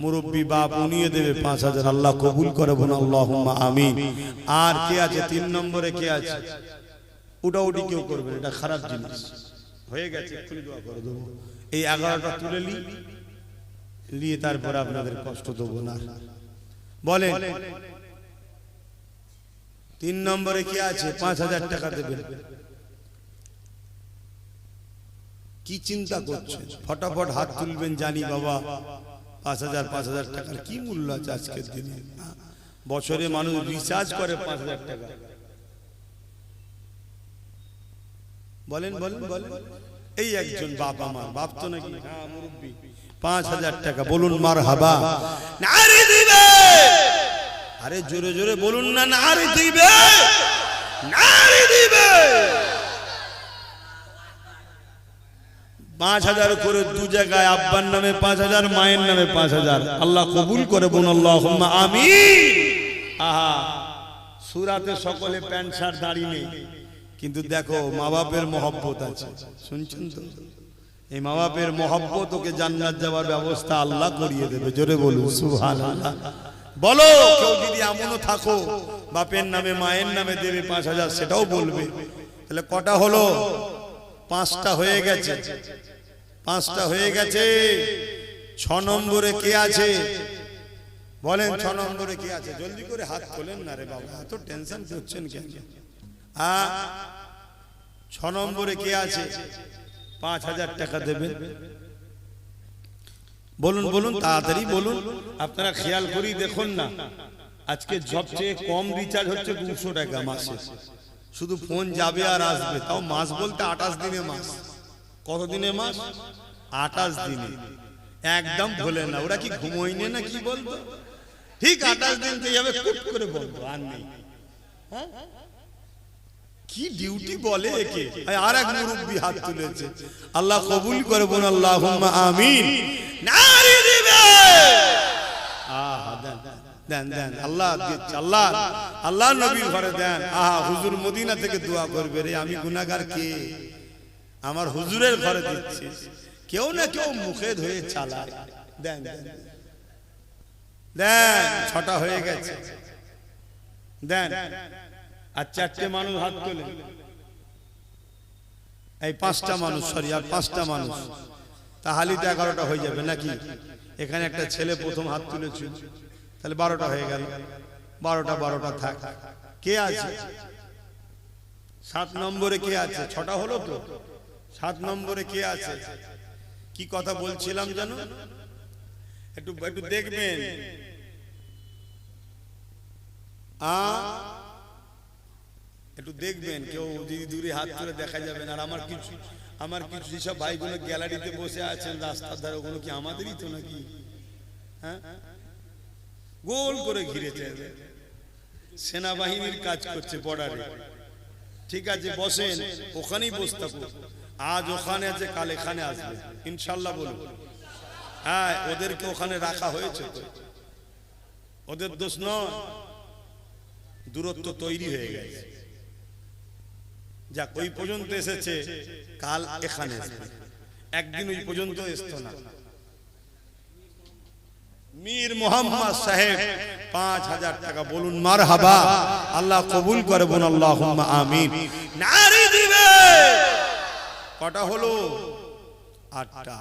মুরব্বী বাপ উনিয়ে দেবে 5,000, আল্লাহ কবুল করে বলুন আল্লাহুম্মা আমিন। আর কে আছে 3 নম্বরে? কে আছে? উঠাউটি কেউ করবেন, এটা খারাপ জিনিস হয়ে গেছে, এক্ষুনি দোয়া করে দেবো। এই 11টা তুলে নিয়ে তারপরে আপনাদের কষ্ট দেবো না। বলেন 3 নম্বরে কে আছে 5,000 টাকা দেবেন? কি চিন্তা করছেন? ফটাফট হাত তুলবেন, জানি বাবা 5,000 টাকার কি মূল্য আছে আজকের দিনে। বছরে মানুষ রিচার্জ করে 5,000 টাকা। বলেন বলেন বলেন। এই একজন বাপ, আমার বাপ তো নাকি, হ্যাঁ মুরব্বী, 5,000 টাকা বলুন মারহাবা। নারে দিবে, আরে জোরে জোরে বলুন না, নারে দিবে, নারে দিবে। 5,000 করে দু জায়গায়, আব্বার নামে 5,000, মায়ের নামে 5,000, আল্লাহ কবুল করে বলুন আল্লাহুম্মা আমিন। আহা, সূরাতে সকলে প্যান্ট শার্ট দাড়ি নেই, কিন্তু দেখো মা বাপের মহব্বত আছে, শুনছেন তো? এই মা বাপের মহব্বত ওকে জান্নাত যাওয়ার ব্যবস্থা আল্লাহ করিয়ে দেবে, জোরে বলুন সুবহানাল্লাহ। বলো কেউ যদি এমনও থাকো বাপের নামে মায়ের নামে দেবে 5,000, সেটাও বলবে। তাহলে কটা হলো? 5টা হয়ে গেছে, 5টা হয়ে গেছে। 6 নম্বরে কে আছে বলেন? 6 নম্বরে কে আছে? জলদি করে হাত তোলেন না রে বাবা, এত টেনশন করছেন কেন? 6 নম্বরে কে আছে 5,000 টাকা দেবে? বলুন বলুন, তাড়াতাড়ি বলুন। আপনারা খেয়াল করি দেখুন না, আজকে সবচেয়ে কম রিচার্জ হচ্ছে 200 টাকা মাসে। শুধু ফোন যাবে আর আসবে, তাও মাস বলতে 28 দিনে মাস। কত দিনে মাস? 28 দিনে। একদম ভুলেন না, ওরা কি ঘুমোয়নি না কি বলতো? ঠিক 28 দিন তো যাবে, কুট করে বলবো আর নেই। হ্যাঁ কি ডিউটি বলে একে। আর এক মুরব্বী হাত তুলেছে, আল্লাহ কবুল করে বলুন আল্লাহুম্মা আমিন। নারী দিবে, আহা দেন দেন দেন, আল্লাহ দিচ্ছে, আল্লাহ আল্লাহ নবীর ঘরে দেন। আহা, হুজুর মদিনা থেকে দোয়া করবে রে, আমি গুনাহগার, কে আমার হুজুরের ঘরে দিচ্ছে। কেউ না কেউ মুখে ধুয়ে চালায়। দেন দেন দেন, 6টা হয়ে গেছে, দেন। আর 4টে মানুষ হাত তোলেন, এই 5টা মানুষ, সরি আর 5টা মানুষ, তাহলে তো 11টা হয়ে যাবে নাকি? এখানে একটা ছেলে প্রথম হাত তুলেছিল, তাহলে 12টা হয়ে গেল। 12টা থাক। কে আছে 7 নম্বরে? কে আছে? 6টা হলো তো। 7 নম্বরে কে আছে? কি কথা বলছিলাম জানো? একটু একটু দেখবেন। একটু দেখবেন, কেউ যদি দূরে হাত তুলে দেখা যাবে না। আর আমার কিছু যেসব ভাইগুলো গ্যালারিতে বসে আছেন রাস্তার ধারে, ওগুলো কি আমাদেরই তো নাকি? হ্যাঁ, গোল করে ঘিরেছে, সেনাবাহিনীর কাজ করছে বর্ডারে। ঠিক আছে, বসেন, ওখানেই বসে থাকুন। আজ ওখানে আছে, কাল এখানে আসবে ইনশাল্লাহ বলুন। হ্যাঁ, ওদেরকে ওখানে রাখা হয়েছে তো, ওদের দোষ নয়, দূরত্ব তৈরি হয়ে গেছে। যাক, ওই পর্যন্ত এসেছে, কাল এখানে আসবে। একদিন ওই পর্যন্ত আসতো না। মীর মোহাম্মদ সাহেব 5,000 টাকা বলুন মারহাবা, আল্লাহ কবুল করে বলুন আল্লাহুম্মা আমিন। নারী দিবে। কটা হলো? 8টা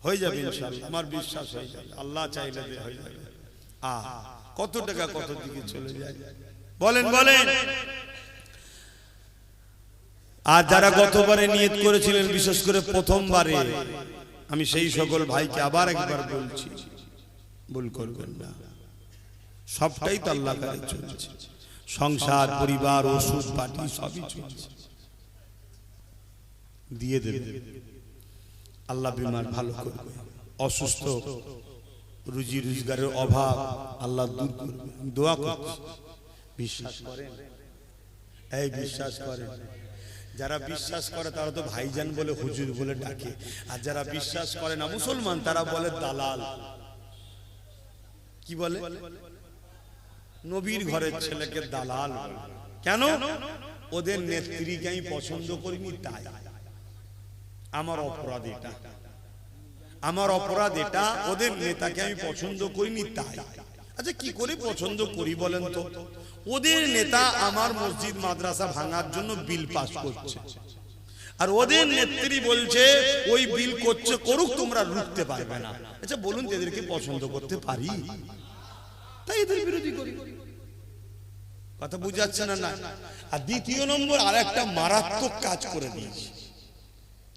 হয়ে যাবে ইনশাআল্লাহ, আমার বিশ্বাস হয়ে যাবে, আল্লাহ চাইলে হয়ে যাবে। কত টাকা কত দিকে চলে যায় বলেন বলেন। আর যারা গতবারে নিয়ত করেছিলেন, বিশেষ করে প্রথমবারে, আমি সেই সকল ভাইকে আবার একবার বলছি, ভুল করবেন না, সবটাই তো আল্লাহ কাছে চলছে। সংসার পরিবার ওষুধ পাটি সবই চলছে, দিয়ে দেবে। আল্লাহ বিমার ভালো করবে, অসুস্থ রুজি রোজগারের অভাব আল্লাহ দূর করবে। দোয়া করছি, বিশ্বাস করেন? এই বিশ্বাস করেন? যারা বিশ্বাস করে তারা তো ভাইজান বলে হুজুর বলে ডাকে, আর যারা বিশ্বাস করে না মুসলমান তারা বলে দালাল। কি বলে? নবীর ঘরের ছেলেকে দালাল। কেন? ওদের নেত্রীকে আমি পছন্দ করিনি তাই। আমার অপরাধ এটা, আমার অপরাধ এটা, ওদের নেতাকে আমি পছন্দ করিনি তাই। আচ্ছা কি করে পছন্দ করি বলেন তো? ওদের নেতা আমার মসজিদ মাদ্রাসা ভাঙার জন্য বিল পাস করছে, আর ওদের নেত্রী বলছে ওই বিল করছে করুক, তোমরা রুখতে পারবে না। আচ্ছা বলুন এদেরকে পছন্দ করতে পারি? তাই এদের বিরোধী করি। কথা বুঝাচ্ছে না? না। আর দ্বিতীয় নম্বর আর একটা মারাত্মক কাজ করে দিয়েছি।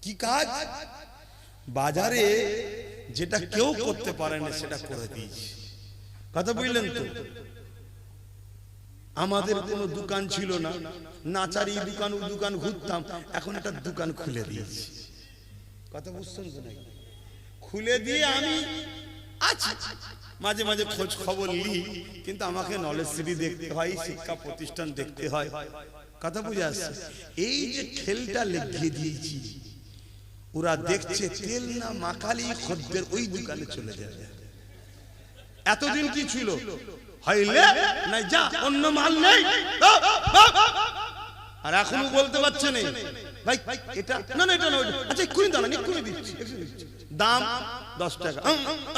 কি কাজ? বাজারে যেটা কেউ করতে পারে না সেটা করে দিয়েছি। কথা বুঝলেন তো? আমাদের কোনো দোকান ছিল না, নাচারি দোকান ও দোকান ঘুরতাম, এখন একটা দোকান খুলে দিয়েছি। কথা বুঝছেন তো? নাকি খুলে দিয়ে আমি আছি, মাঝে মাঝে খোঁজ খবর নি, কিন্তু আমাকে নলেজ সিটি দেখতে হয়, শিক্ষা প্রতিষ্ঠান দেখতে হয়। কথা বুঝে আসছে? এই যে খেলটা লেগে দিয়েছি, ওরা দেখছে তেল না মাখালি খদ্দের ওই দোকানে চলে যাবে। এতদিন কি ছিল? হইলে না যা, অন্য মাল নেই। আর এখনো বলতে পারছে না ভাই এটা না না এটা না, আচ্ছা এক্ষুনি দাঁড়ান, এক্ষুনি দিচ্ছি, দাম 10 টাকা।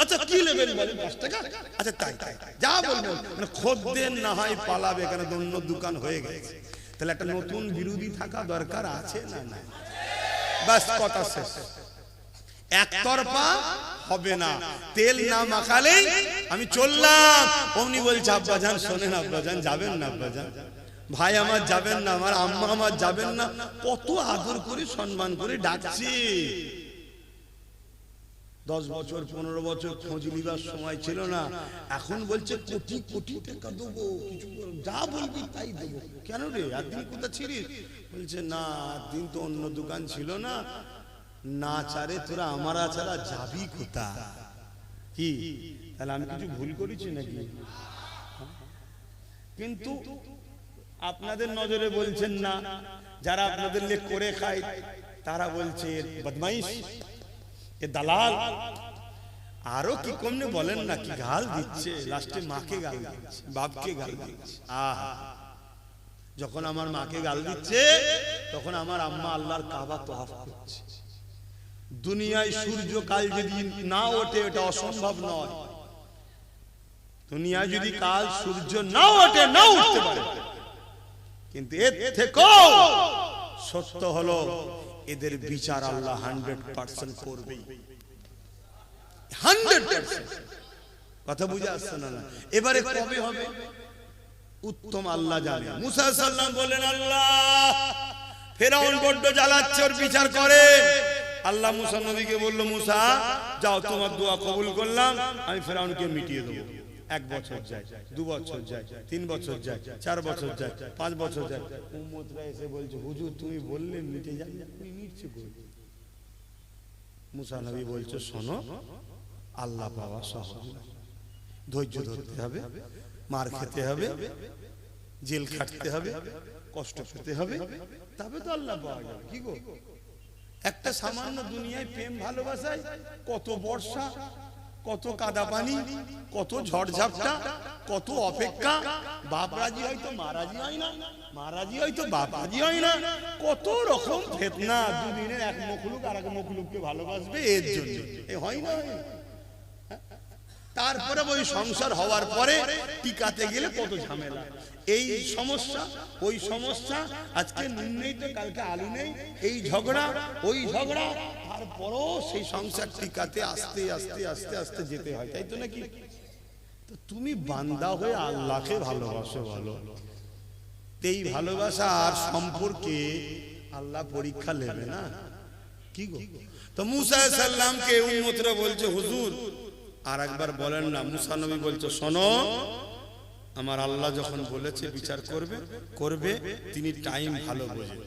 আচ্ছা কি নেবেন বলেন? 10 টাকা। আচ্ছা তাই যা বলবেন, মানে খদ্দের না হয় পালাবে, এখানে অন্য দোকান হয়ে গেছে। তাহলে একটা নতুন বিরোধী থাকা দরকার আছে না? না, বাস কথা শেষ। একতরফা হবে না, তেল না মাখালে আমি চললাম। অমনি বলছে আব্বাজান শোনেন, আব্বাজান যাবেন না, আব্বাজান ভাই আমার যাবেন না, আমার আম্মা আমার যাবেন না। কত আদর করে সম্মান করে ডাকছে। 10 বছর 15 বছর খোঁজ নিবার সময় ছিল না, এখন বলছে কোটি কোটি টাকা দেবো, কিছু যা বলবি তাই দেবো। কেন রে, আর দিন কোথা ছিলিস? বলছে না দিন তো অন্য দোকান ছিল না, না চারে তোরা আমার ছাড়া যাবি কোথা? কি তাহলে আমি কিছু ভুল করেছি নাকি? কিন্তু আপনাদের নজরে বলছেন না, যারা আপনাদের লেখ করে খায় তারা বলছে বদমাইশ, এ দালাল। আরো কি কমনে বলেন না, কি গাল দিচ্ছে, লাস্টে মাকে গাল দিচ্ছে, বাপকে গাল দিচ্ছে। আহা, যখন আমার মাকে গাল দিচ্ছে তখন আমার আম্মা আল্লাহর কাবা তওয়াফ করছে। দুনিয়ায় সূর্য কাল যদি না ওঠে এটা অসম্ভব নয়। দুনিয়ায় যদি কাল সূর্য না ওঠে, না উঠতে পারে, কিন্তু এর থেকেও সত্য হলো এদের বিচার আল্লাহ 100% করবেই, 100%। কথা বুঝে আসছে না? এবারে কবে হবে উত্তম আল্লাহ জানে। মুসা আলাইহিস সালাম বলেন আল্লাহ ফেরাউন বড্ড জ্বালাচ্ছে, ওর বিচার করে। আল্লাহ মুসা নবীকে বলল মুসা যাও, তোমার দোয়া কবুল করলাম, আমি ফেরাউনকে মিটিয়ে দেবো। 1 বছর যায়, 2 বছর যায়, 3 বছর যায়, 4 বছর যায়, 5 বছর যায়। উম্মতরা এসে বলছে হুজুর তুমি বললে মিটে যায়, আপনি মিটছে কই? মুসা নবী বলছে শোনো, আল্লাহ পাওয়া সহজ, ধৈর্য ধরতে হবে, মার খেতে হবে, জেল খাটতে হবে, কষ্ট পেতে হবে, তবে তো আল্লাহ পাওয়া যাবে। কি গো, একটা সামান্য দুনিয়ায় প্রেম ভালোবাসায় কত বর্ষা, কত কাদা পানি, কত ঝড়ঝাপটা, কত অপেক্ষা। বাপ রাজি হয়তো মা রাজি হয় না, মা রাজি হয়তো বাপ রাজি হয় না, কত রকম ফেতনা। দুদিনের এক মখলুক আর এক মখলুককে ভালোবাসবে এর জন্য, এ হয় না? তারপরে ওই সংসার হওয়ার পরে টিকাতে গেলে কত ঝামেলা, এই সমস্যা ওই সমস্যা, আজকে নুন নেই তো কালকে আলু নেই, এই ঝগড়া ওই ঝগড়া, তারপরও সেই সংসার টিকাতে আস্তে আস্তে আস্তে আস্তে যেতে হয়, তাই তো নাকি? তো তুমি বান্দা হয়ে আল্লাহকে ভালোবাসো, ভালো এই ভালোবাসা আর সম্পর্কে আল্লাহ পরীক্ষা নেবে না? কি গো? তো মুসা আলাইহিস সালামকে উম্মতরা বলছে হুজুর আর একবার বলেন না। মুসা নবী বলছে শোনো, আমার আল্লাহ যখন বলেছে বিচার করবে করবে, তিনি টাইম ভালো বোঝে।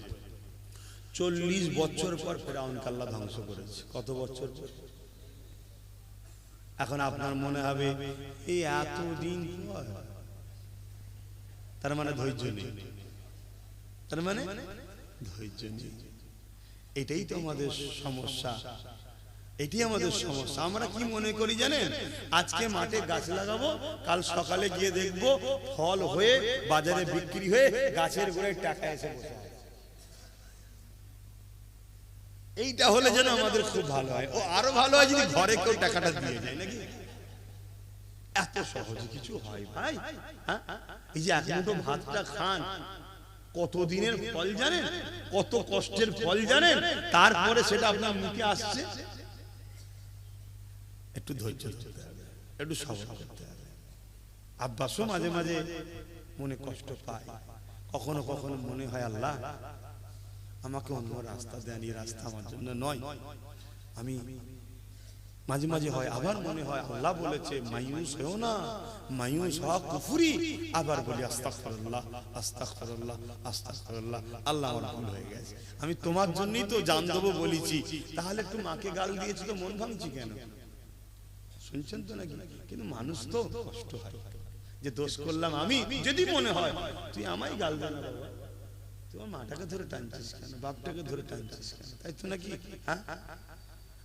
40 বছর পর ফেরাউনকে আল্লাহ ধ্বংস করেছে। কত বছর পর? এখন আপনার মনে হবে এই এতদিন পর, তার মানে ধৈর্য নেই, তার মানে ধৈর্য নেই। এটাই তো আমাদের সমস্যা, এটাই আমাদের সমস্যা। আমরা কি মনে করি জানেন, আজকে মাঠে গাছ লাগাবো, কাল সকালে গিয়ে দেখবো ফল হয়ে বাজারে বিক্রি হয়ে গাছের গোড়ায় টাকা এসে বসে। এইটা হলে যেন আমাদের খুব ভালো হয়। ও আরো ভালো হয় যদি ঘরে কেউ টাকাটা দিয়ে যায়, নাকি? এত সহজে কিছু হয় ভাই? হ্যাঁ, এই যে এক মুঠো ভাতটা খান, কত দিনের ফল জানেন, কত কষ্টের ফল জানেন, তারপরে সেটা আপনার মুখে আসছে। একটু ধৈর্য ধরতে হবে, একটু সবর করতে হবে। আব্বাসও মাঝে মাঝে মনে কষ্ট পায়, কখনো কখনো মনে হয় আল্লাহ আমাকে অন্য রাস্তা দেন, এই রাস্তা আমার জন্য নয়। আমি মাঝে মাঝে হয়, আবার মনে হয় আল্লাহ বলেছে মায়ুস হও না, মায়ুস হওয়া কুফরি। আবার বলি আস্তাগফিরুল্লাহ আস্তাগফিরুল্লাহ আস্তাগফিরুল্লাহ, আল্লাহ আমার ভুল হয়ে গেছে, আমি তোমার জন্যই তো জান দেবো বলেছি, তাহলে একটু মাকে গাল দিয়েছি তো মন ভাঙছি কেন? শুনছেন তো নাকি? কিন্তু মানুষ তো কষ্ট হয় যে দোষ করলাম আমি, যদি মনে হয় তুই আমায় গাল দে না বাবা, তোমার মাটাকে ধরে টানছিস কেন, বাপটাকে ধরে টানছিস কেন, তাই তো নাকি? হ্যাঁ,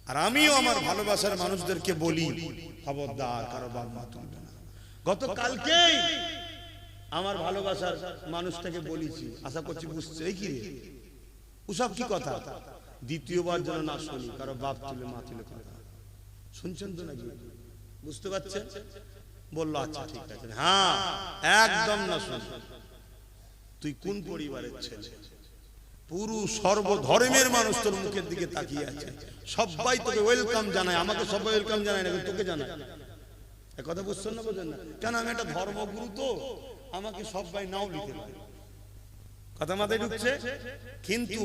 আর আমিও আমার ভালোবাসার মানুষদেরকে বলি খবরদার কারো বাপ মা তুলবে না। গতকালকেই আমার ভালোবাসার মানুষটাকে বলেছি, আশা করছি বুঝছে। এই কি রে ওসব কি কথা? দ্বিতীয়বার যেন না শুনি কারো বাপ তুলে মা তুলে কথা। শুনছেন তো নাকি? বুঝতে পারছেন? বললো আচ্ছা ঠিক আছে, হ্যাঁ একদম না শুন। তুই কোন পরিবারের ছেলে? পুরো সর্বধর্মের মানুষ তোর মুখের দিকে তাকিয়ে আছে, সবাই তোকে ওয়েলকাম জানায়। আমাকে সবাই ওয়েলকাম জানায় না, তোকে জানায়। এক কথা বুঝছেন না? বোঝেন না কেন? আমি একটা ধর্মগুরু, তো আমাকে সবাই নাও লিখে পারে, কথা মাথায় ঢুকছে। কিন্তু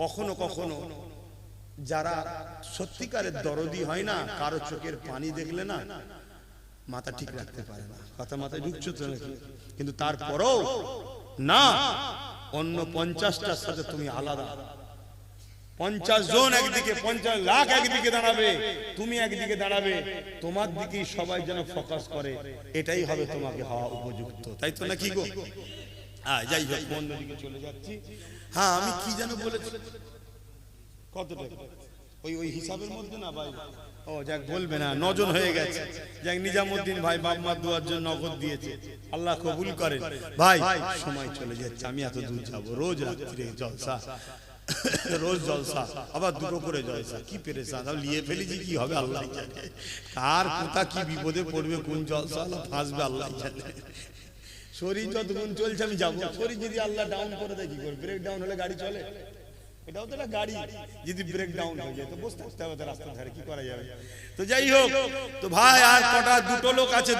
কখনো কখনো যারা সত্যিকারের দরদি হয় না, কারো চোখের পানি দেখলে না মাথা ঠিক রাখতে পারে না, কথা মাথায় ঢুকছে তো নাকি? কিন্তু তারপরেও না, অন্য 50টার সাথে তুমি আলাদা। 50 জন একদিকে, 50 লাখ একদিকে দাঁড়াবে, তুমি একদিকে দাঁড়াবে, তোমার দিকেই সবাই যেন ফোকাস করে, এটাই হবে তোমাকে হওয়া উপযুক্ত, তাই তো নাকি গো? হ্যাঁ, যাই হোক, অন্যদিকে চলে যাচ্ছি। হ্যাঁ, আমি কি যেন বলেছি, কত টাকা ওই হিসাবের মধ্যে না ভাই? ও যাক, বলবে না, 9 জন হয়ে গেছে। যাক, নিজামুদ্দিন ভাই বাপ মা দুয়ার জন্য নগদ দিয়েছে, আল্লাহ কবুল করেন। ভাই সময় চলে যাচ্ছে, আমি এত দূর যাবো, রোজ রাত্রে জলসা, রোজ জলসা, আবার দুটো করে জলসা, কি পেরেশান নিয়ে ফেলেছি, কি হবে আল্লাহ জানে, কার কোথা কি বিপদে পড়বে, কোন জলসা ফাঁসবে আল্লাহ জানে। শরীর যতক্ষণ চলছে আমি যাবো, শরীর যদি আল্লাহ ডাউন করে দেয় কি করবে? ব্রেক ডাউন হলে গাড়ি চলে? এটাও তো একটা গাড়ি, যদি ব্রেক ডাউন হয়ে যায় তো বসে থাকতে হবে রাস্তার ধারে, কি করা যাবে? তো যাই হোক, তো ভাই আর কটা দুটো লোক আছে,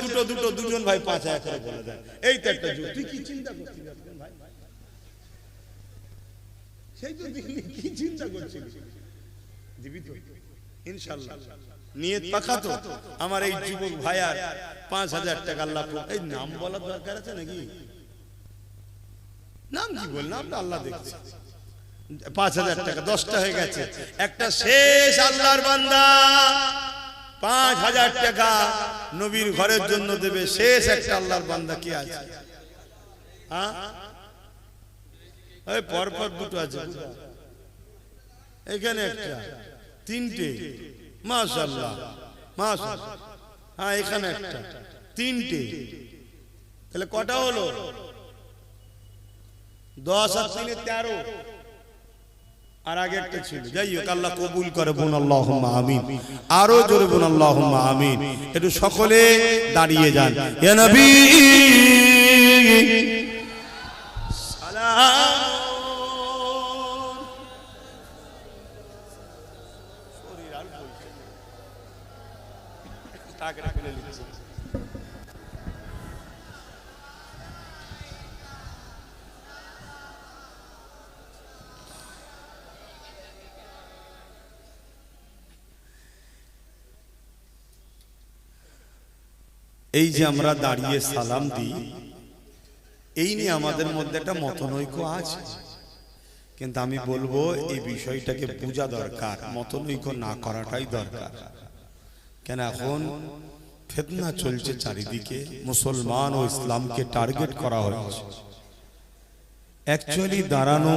দুজন ভাই 5000 করে বলে দেয়, এই তো একটা যুগ। তুই কি চিন্তা করছিস ভাই? সেই তো কি চিন্তা করছিস? দিবি তো ইনশাআল্লাহ, নিয়ত পাকা তো। আমার এই যুবক ভাই আর 5000 টাকা আল্লাহ, এই নাম বলার দরকার আছে নাকি? নাম কি বললাম, আল্লাহ দেখছে। 5000 টাকা 10টা হয়ে গেছে, একটা শেষ আল্লাহর বান্দা 5000 টাকা নবীর ঘরের জন্য দেবে, শেষ একটা আল্লাহর বান্দা কি আছে? হ্যাঁ, ওই পরপর দুটো আছে, এখানে একটা, 3টে, মাশাআল্লাহ মাশাআল্লাহ। হ্যাঁ, এখানে একটা, 3টে, তাহলে কটা হলো? 10 আর 3 13, আর আগে একটা ছিল। যাই হোক, আল্লাহ কবুল করে, বোন আল্লাহুম্মা আমিন, আরো জোরে বোন আল্লাহুম্মা আমিন। একটু সকলে দাঁড়িয়ে যান। ইয়া নবী সালাম। শরীর আর বলছে টাকরা করে লিখছে। এই যে আমরা দাঁড়িয়ে সালাম দিই, এই নিয়ে আমাদের মধ্যে একটা মতনৈক্য আছে, কিন্তু আমি বলবো এই বিষয়টাকে বোঝা দরকার, মতনৈক্য না করাটাই দরকার। কেন এখন ফিতনা চলছে চারিদিকে, মুসলমান ও ইসলামকে টার্গেট করা হচ্ছে। অ্যাকচুয়ালি দাঁড়ানো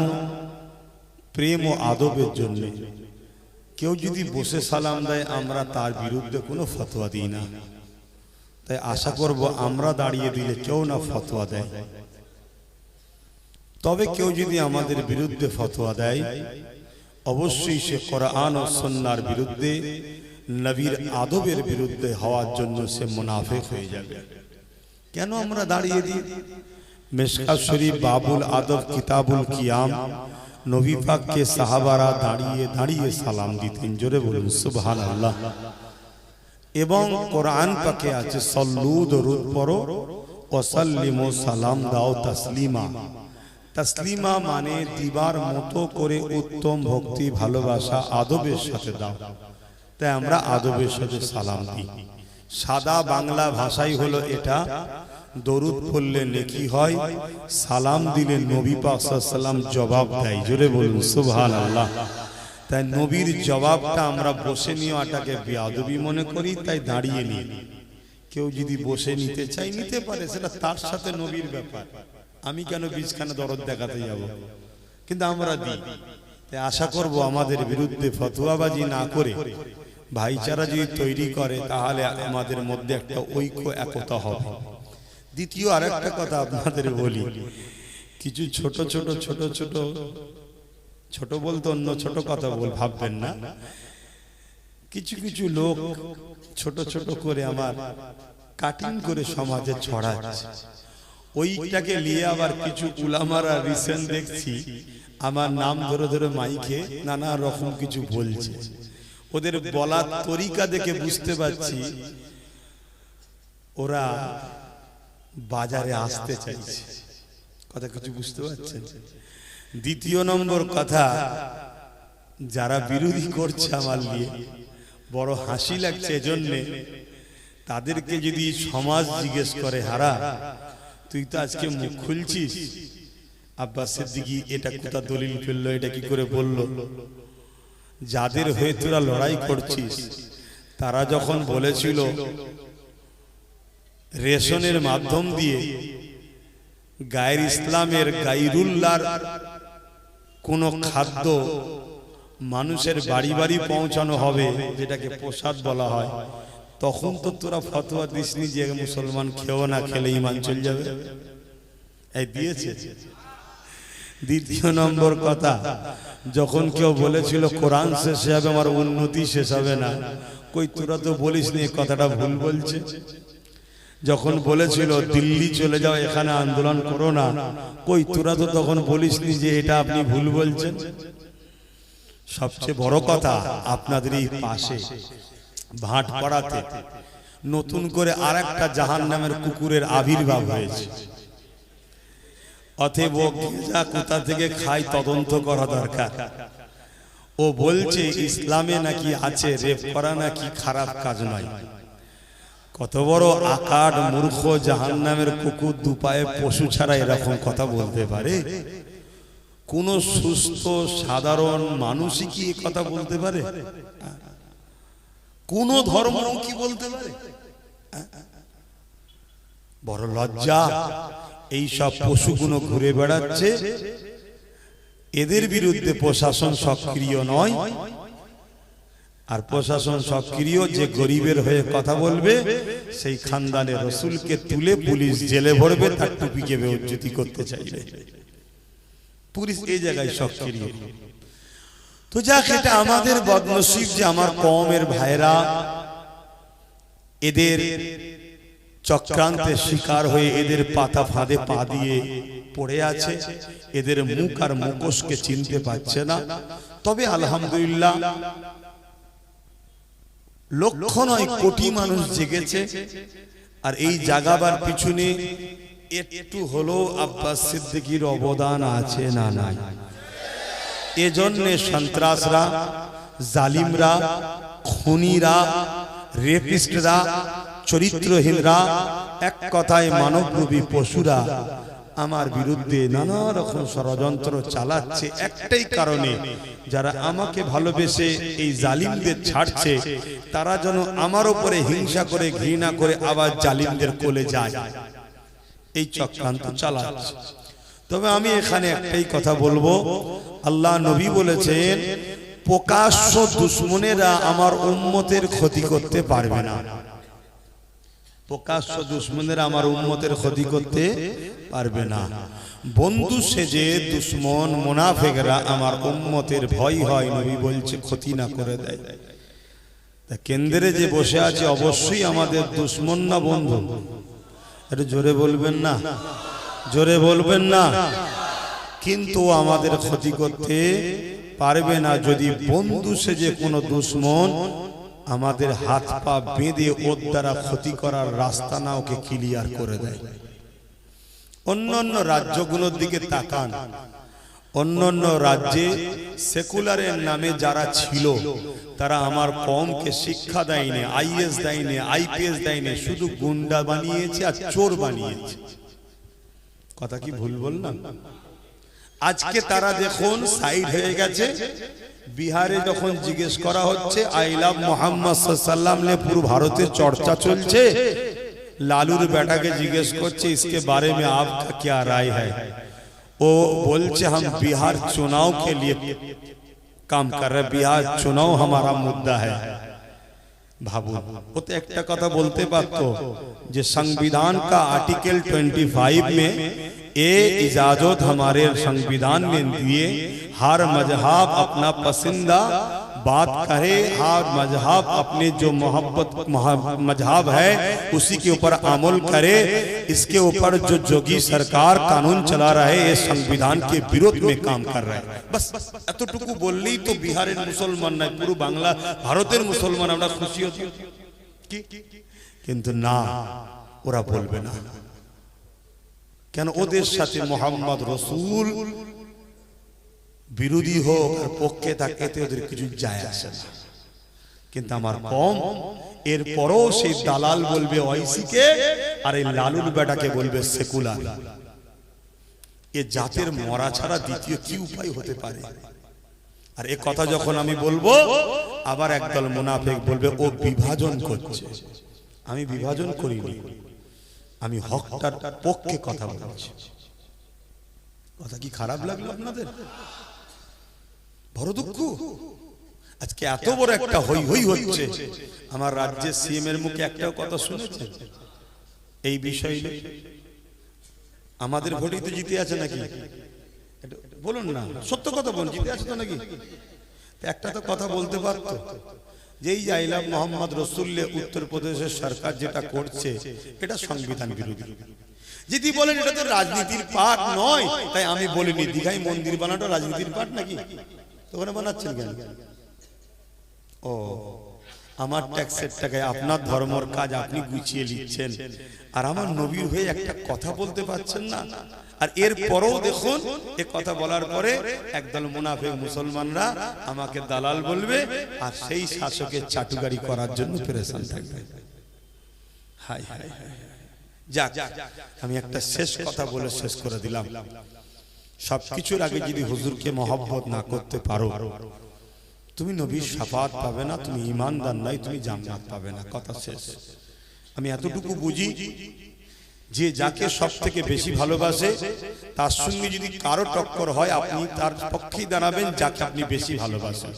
প্রেম ও আদবের জন্য। কেউ যদি বসে সালাম দেয় আমরা তার বিরুদ্ধে কোনো ফতোয়া দিই না, তাই আশা করব আমরা দাঁড়িয়ে দিলে কেউ না ফতোয়া দেয়। তবে কেউ যদি আমাদের বিরুদ্ধে ফতোয়া দেয় অবশ্যই সে কোরআন ও সুন্নাহর বিরুদ্ধে, নবীর আদবের বিরুদ্ধে হওয়ার জন্য সে মুনাফিক হয়ে যাবে। কেন আমরা দাঁড়িয়ে দিই? মিশকাত শরীফ বাবুল আদব কিতাবুল কিয়াম, নবী পাককে সাহাবারা দাঁড়িয়ে দাঁড়িয়ে সালাম দিতেন। জোরে বলুন সুবহানাল্লাহ। এবং কোরআন পাকে আছে সল্লু দরুদ পড়ো ওয়া সাল্লিমু, সালাম দাও তাসলিমা। তাসলিমা মানে দিবার মতো করে উত্তম ভক্তি ভালোবাসা আদবের সাথে দাও। তাই আমরা আদবের সাথে সালাম দিই। সাদা বাংলা ভাষাই হলো এটা। দরুদ পড়লে নেকি হয়, সালাম দিলে নবী পাক সাল্লাল্লাহু আলাইহি ওয়াসাল্লাম জবাব দেয়। জোরে বলুন সুবহানাল্লাহ। তাই নবীর জবাবটা আমরা বসে নেওয়াটাকে বেয়াদবি মনে করি, তাই দাঁড়িয়ে নিই। কেউ যদি বসে নিতে চাই নিতে পারে, সেটা তার সাথে নবীর ব্যাপার। আমি কেন বীজখানে দরদ দেখাতে যাব? কিন্তু আমরা দিই। তাই আশা করব আমাদের বিরুদ্ধে ফতোয়াবাজি না করে ভাইচারা যদি তৈরি করে তাহলে আমাদের মধ্যে একটা ঐক্য একতা হবে। দ্বিতীয় আরেকটা কথা আপনাদের বলি, কিছু ছোট ছোট ছোট ছোট ছোট বলতে অন্য ছোট কথা ভাববেন না, কিছু কিছু লোক ছোট ছোট করে আমার কাটিং করে সমাজে ছড়াচ্ছে। ওইটাকে নিয়ে আবার কিছু উলামারা রিসেন্ট দেখছি আমার নাম ধরে ধরে মাইকে নানা রকম কিছু বলছে। ওদের বলার তরিকা দেখে বুঝতে পারছি ওরা বাজারে আসতে চাইছে। কথা কিছু বুঝতে পারছেন? দ্বিতীয় নম্বর কথা, যারা বিরোধী করছে আমার নিয়ে বড় হাসি লাগছে। এজন্য তাদেরকে যদি সমাজ জিজ্ঞেস করে, হারা তুই তো আজকে মুখ খুলছিস, আব্বাস সিদ্দিকী এটা কোথা দলিল ফেললো, এটা কি করে বললো? যাদের হয়ে তোরা লড়াই করছিস তারা যখন বলেছিল রেশনের মাধ্যম দিয়ে গায়ের ইসলামের গায়রুল্লাহর কোন খাদ্য মানুষের বাড়ি বাড়ি পৌঁছানো হবে, যেটাকে প্রসাদ বলা হয়, তখন তো তোরা ফতোয়া দিসনি যে মুসলমান খেও না, খেলে ঈমান চলে যাবে। এই দিয়েছে। দ্বিতীয় নম্বর কথা, যখন কেউ বলেছিল কোরআন শেষ হবে আমার উন্নতি শেষ হবে না, কই তোরা তো বলিসনি, কথাটা ভুল বলছে। যখন বলেছিল দিল্লি চলে যাও, এখানে আন্দোলন করো না, কই তোরা তো তখন বলিসনি যে এটা আপনি ভুল বলছেন। সবচেয়ে বড় কথা, আপনাদের এই পাশে ভাটপাড়াতে নতুন করে আরেকটা জাহান্নামের কুকুরের আবির্ভাব হয়েছে। অতএব যা কোথা থেকে খায় তদন্ত করা দরকার। ও বলছে ইসলামে নাকি আছে রেপ করা নাকি খারাপ কাজ নয়। কত বড় আকার মূর্খ জাহান্নামের কুকুর, দুপায়ে পশু ছাড়া এরকম কথা বলতে পারে? কোন সুস্থ সাধারণ মানুষই কি এই কথা বলতে পারে? কোন ধর্ম কি বলতে পারে? বড় লজ্জা। এই সব পশুগুলো ঘুরে বেড়াচ্ছে, এদের বিরুদ্ধে প্রশাসন সক্রিয় নয়। আর প্রশাসন সক্রিয় যে গরিবের হয়ে কথা বলবে, সেই খানদানে রসুলকে তুলে পুলিশ জেলে ভরবে, তার টুপিকে বেইজ্জতি করতে চাইবে। পুলিশ এই জায়গায় সক্রিয়। তো যাক, এটা আমাদের বদনসিব যে আমার কওমের ভাইরা এদের চক্রান্তের শিকার হয়ে এদের পাতা ফাঁদে পা দিয়ে পড়ে আছে। এদের মুখ আর মুখোশকে চিনতে পারছে না। তবে আলহামদুলিল্লাহ লক্ষ নয় কোটি মানুষ জেগেছে। আর এই জাগাবার পিছনে একটু হলো আব্বাস সিদ্দিকীর অবদান আছে না নাই? এজন্য সন্ত্রাসরা, জালিমরা, খুনিরা, রেপিস্টরা চরিত্রহীনরা, এক কথায় মানবরূপী পশুরা আমার বিরুদ্ধে নানা রকম ষড়যন্ত্র চালাচ্ছে একটাই কারণে, যারা আমাকে ভালোবেসে এই জালিমদের ছাড়ছে তারা যেন আমার উপরে হিংসা করে ঘৃণা করে আবার জালিমদের কোলে যায়, এই চক্রান্ত চালাচ্ছে। তবে আমি এখানে একটাই কথা বলবো, আল্লাহ নবী বলেছেন প্রকাশ্য দুশমনেরা আমার উম্মতের ক্ষতি করতে পারবে না। প্রকাশ্য দুশমনেরা আমার উম্মতের ক্ষতি করতে পারবে না। বন্ধু সেজে দুশমন মুনাফিকরা আমার উম্মতের ভয় হয়, নবী বলছে ক্ষতি না করে দেয়। তা কেন্দ্রে যে বসে আছে অবশ্যই আমাদের দুশমন না বন্ধু? একটু জোরে বলবেন না, জোরে বলবেন না। কিন্তু আমাদের ক্ষতি করতে পারবে না যদি বন্ধু সেজে কোনো দুশমন আমাদের হাত পা বেঁধে ওর দ্বারা ক্ষতি করার রাস্তা না ওকে ক্লিয়ার করে দেয়। অন্যান্য রাজ্যগুলোর দিকে তাকান, অন্যান্য রাজ্যে সেকুলারের নামে যারা ছিল তারা আমার কমকে শিক্ষা দেয়নি, আইএস দেয়নি, আইপিএস দেয়নি, শুধু গুন্ডা বানিয়েছে আর চোর বানিয়েছে। কথা কি ভুল বললাম? আজকে তারা দেখুন সাইড হয়ে গেছে। বিহারে যখন জিজ্ঞেস করা হচ্ছে আই লাভ মোহাম্মদ সাল্লাল্লাহু আলাইহি ওয়াসাল্লাম পুরো ভারতে চর্চা চলছে, লালুর বেটাকে জিজ্ঞেস করছে इसके बारे में आपका क्या राय है? वो बोलছে हम बिहार चुनाव के लिए काम कर रहे, बिहार चुनाव हमारा मुद्दा है। भाबू वो तो एक কথা বলতে পারতো যে संविधान का आर्टिकल 25 में ये इजाजत हमारे संविधान में दिए, हर मजहब अपना पसंदीदा बात करे, हर मजहब अपने जो मोहब्बत मजहब है उसी के ऊपर अमल करे। इसके ऊपर जो जोगी सरकार कानून चला रहे ये संविधान के विरोध में काम कर रहे हैं। बस এতটুকু বললেই তো বিহারের মুসলমান নয় পুরো বাংলা ভারতের মুসলমান আমরা খুশি হতি কি? কিন্তু না, ওরা বলবে না। কেন? ওদের সাথে মোহাম্মদ রসুল বিরোধী হোক আর পক্ষে থাকে এতে ওদের কিছু যায় আসে না। কিন্তু আমার কম এরপরও সেই দালাল বলবে ওয়াইসিকে আর এই লালুর বেটাকে বলবে সেকুলার। এ জাতের মরা ছাড়া দ্বিতীয় কি উপায় হতে পারে? আর এ কথা যখন আমি বলবো আবার একদল মুনাফিক বলবে ও বিভাজন করছে। আমি বিভাজন করিনি, আমি হকটার পক্ষে কথা বলছি। কথা কি খারাপ লাগলো আপনাদের? বড় দুঃখ। আজকে এত বড় একটা হই হই হচ্ছে, আমার রাজ্যের সিএম এর মুখে একটাও কথা শুনেছেন এই বিষয়ে? আমাদের ভোটেই তো জিতে আছে নাকি? বলুন না, সত্য কথা বলুন, জিতে আছে তো নাকি? একটা তো কথা বলতে পারতো যেই আই লাভ মোহাম্মদ রসুল্লাহ উত্তরপ্রদেশের সরকার যেটা করছে এটা সংবিধান বিরোধী। যদি বলেন এটা তো রাজনীতির পার্ট নয়, তাই আমি বলিনি দীঘায় মন্দির বানানোটা রাজনীতির পার্ট নাকি? তো ওখানে বানাচ্ছেন কেন? ও আমার ট্যাক্সের টাকায় আপনার ধর্মের কাজ আপনি গুছিয়ে নিচ্ছেন, আর আমার নবীর হয়ে একটা কথা বলতে পারছেন না। আর এর পরেও দেখুন এই কথা বলার পরে একদল মুনাফিক মুসলমানরা আমাকে দালাল বলবে আর সেই শাসকের চাটুকারি করার জন্য পেরেশান থাকবে। হায় হায় হায়। যাক, আমি একটা শেষ কথা বলে শেষ করে দিলাম। সবকিছুর আগে যদি হুজুরকে মহব্বত না করতে পারো তুমি নবীর শাফাত পাবে না, তুমি ঈমানদার নাই, তুমি জান্নাত পাবে না। কথা শেষ। আমি এতটুকু বুঝি যে যাকে সব থেকে বেশি ভালোবাসে তার সঙ্গে যদি কারো টক্কর হয় আপনি তার পক্ষেই দাঁড়াবেন যাকে আপনি বেশি ভালোবাসেন,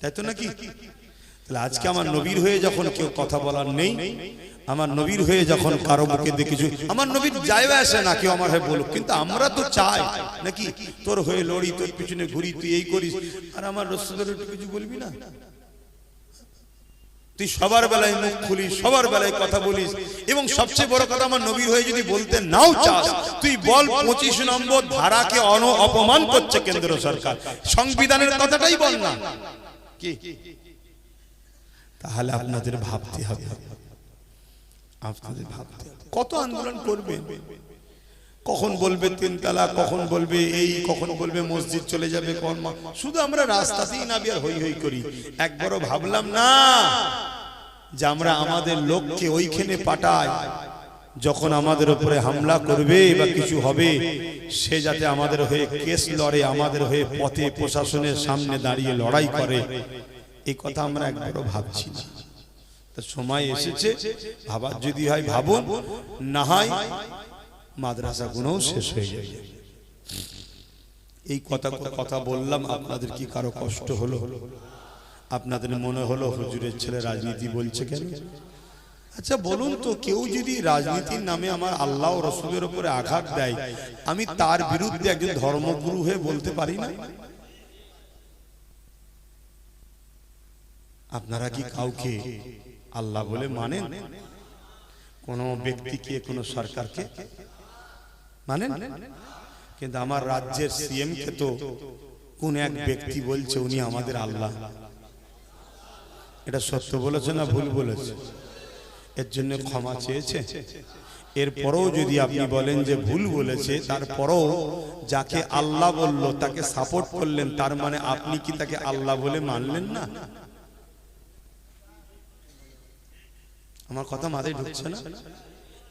তাই তো নাকি? তাহলে আজকে আমার নবীর হয়ে যখন কেউ কথা বলার নেই, আমার নবীর হয়ে যখন কারো মুখে দেখেছি, আমার নবীর যায় আসে না কেউ আমার হয়ে বলুক, কিন্তু আমরা তো চাই নাকি তোর হয়ে লড়ি, তোর পিছনে ঘুরি, তুই এই করিস, আর আমার রাসূলের একটু কিছু বলবি না? তুই সবার বেলায় মুখ খুলিস, সবার বেলায় কথা বলিস, এবং সবচেয়ে বড় কথা আমার নবীর হয়ে যদি বলতে নাও চাস তুই বল 25 নম্বর ধারাকে অপমান করছে কেন্দ্র সরকার, সংবিধানের কথাটাই বল না কি? তাহলে আপনাদের ভাবতে হবে, আপনাদের ভাবতে হবে কত আন্দোলন করবেন, কখন বলবে 3 তালাক, কখন বলবে এই, কখন বলবে মসজিদ চলে যাবে, কোন শুধু আমরা রাস্তাতেই না বিয়ার হই হই করি। একবারও ভাবলাম না যে আমরা আমাদের লোককে ওইখানে পাঠাই, যখন আমাদের উপরে হামলা করবে বা কিছু হবে সে যাতে আমাদের হয়ে কেস লড়ে, আমাদের হয়ে পথে প্রশাসনের সামনে দাঁড়িয়ে লড়াই করে, এই কথা আমরা একবারও ভাবছি না। তো সময় এসেছে, ভাবার যদি হয় ভাবুন, না হয় মাদ্রাসা গুলোও শেষ হয়ে যাবে। এই কথা বললাম, আপনাদের কি কারো কষ্ট হলো? আপনাদের মনে হলো হুজুরের ছেলে রাজনীতি বলছে কেন? আচ্ছা বলুন তো, কেউ যদি রাজনীতির নামে আমার আল্লাহ ও রাসূলের উপরে আঘাত দেয়, আমি তার বিরুদ্ধে একজন ধর্মগুরু হয়ে বলতে পারি না? আপনারা কি কাউকে আল্লাহ বলে মানেন? কোন ব্যক্তিকে, কোন সরকারকে মানেন? কিন্তু আমার রাজ্যের সিএম কে তো কোন এক ব্যক্তি বলছে উনি আমাদের আল্লাহ। এটা সত্য বলেছে না ভুল বলেছে? এর জন্য ক্ষমা চেয়েছে। এরপরও যদি আপনি বলেন যে ভুল বলেছে, তারপরও যাকে আল্লাহ বলল তাকে সাপোর্ট করলেন, তার মানে আপনি কি তাকে আল্লাহ বলে মানলেন না? আমার কথা মাথায় ঢুকছে না?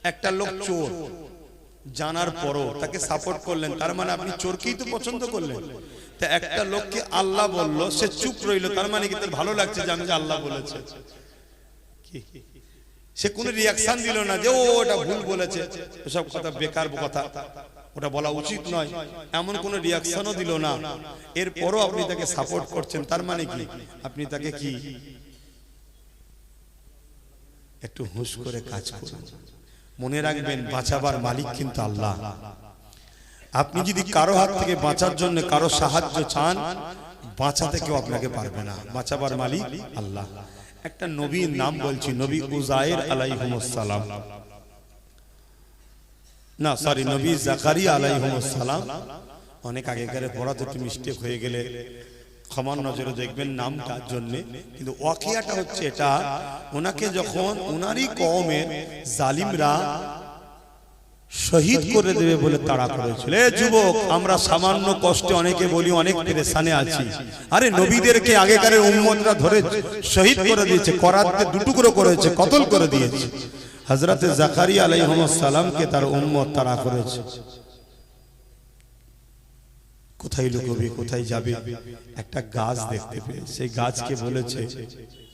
একটা লোক চোর জানার পরও তাকে সাপোর্ট করলেন, তার মানে আপনি চোরকেই তো পছন্দ করলেন। তা একটা লোককে আল্লাহ বলল, সে চুপ রইল, তার মানে কি তার ভালো লাগছে যে আমি যে আল্লাহ বলেছে? সে কোনো রিয়াকশন দিল না যে ও এটা ভুল বলেছে, এসব কথা বেকার কথা, ওটা বলা উচিত নয়, এমন কোনো রিয়াকশনও দিল না। এরপরও আপনি তাকে সাপোর্ট করছেন, তার মানে কি আপনি তাকে কি? একটু হুঁশ করে কাজ করুন। মনে রাখবেন, বাঁচাবার মালিক কিন্তু আল্লাহ। আপনি যদি কারো হাত থেকে বাঁচার জন্য কারো সাহায্য চান, বাঁচাতে কেউ আপনাকে পারবে না, বাঁচাবার মালিক আল্লাহ। একটা নবীর নাম বলছি, নবী উজায়ের আলাইহিস সালাম, না সরি নবী জাকারিয়া আলাইহিস সালাম। অনেক আগেকার পড়া তো একটু মিস্টেক হয়ে গেলে ক্ষমার নজরে দেখবেন নামটার জন্য, কিন্তু ওয়াকিয়াটা হচ্ছে এটা, ওনাকে যখন ওনারই কওমের জালিমরা শহীদ করে দেবে বলে তাড়া করেছিল। এ যুবক, আমরা সামান্য কষ্টে অনেকে বলি অনেক পেরেশানে আছি, আরে নবীদেরকে আগেকারের উম্মতরা ধরে শহীদ করে দিয়েছে, করাতে দুটুকরো করেছে, কতল করে দিয়েছে। হযরতে জাকারিয়া আলাইহিস সালামকে তার উম্মত তাড়া করেছে। কোথায় লুকোবে, কোথায় যাবে? একটা গাছ দেখতে পেয়ে সেই গাছকে বলেছে,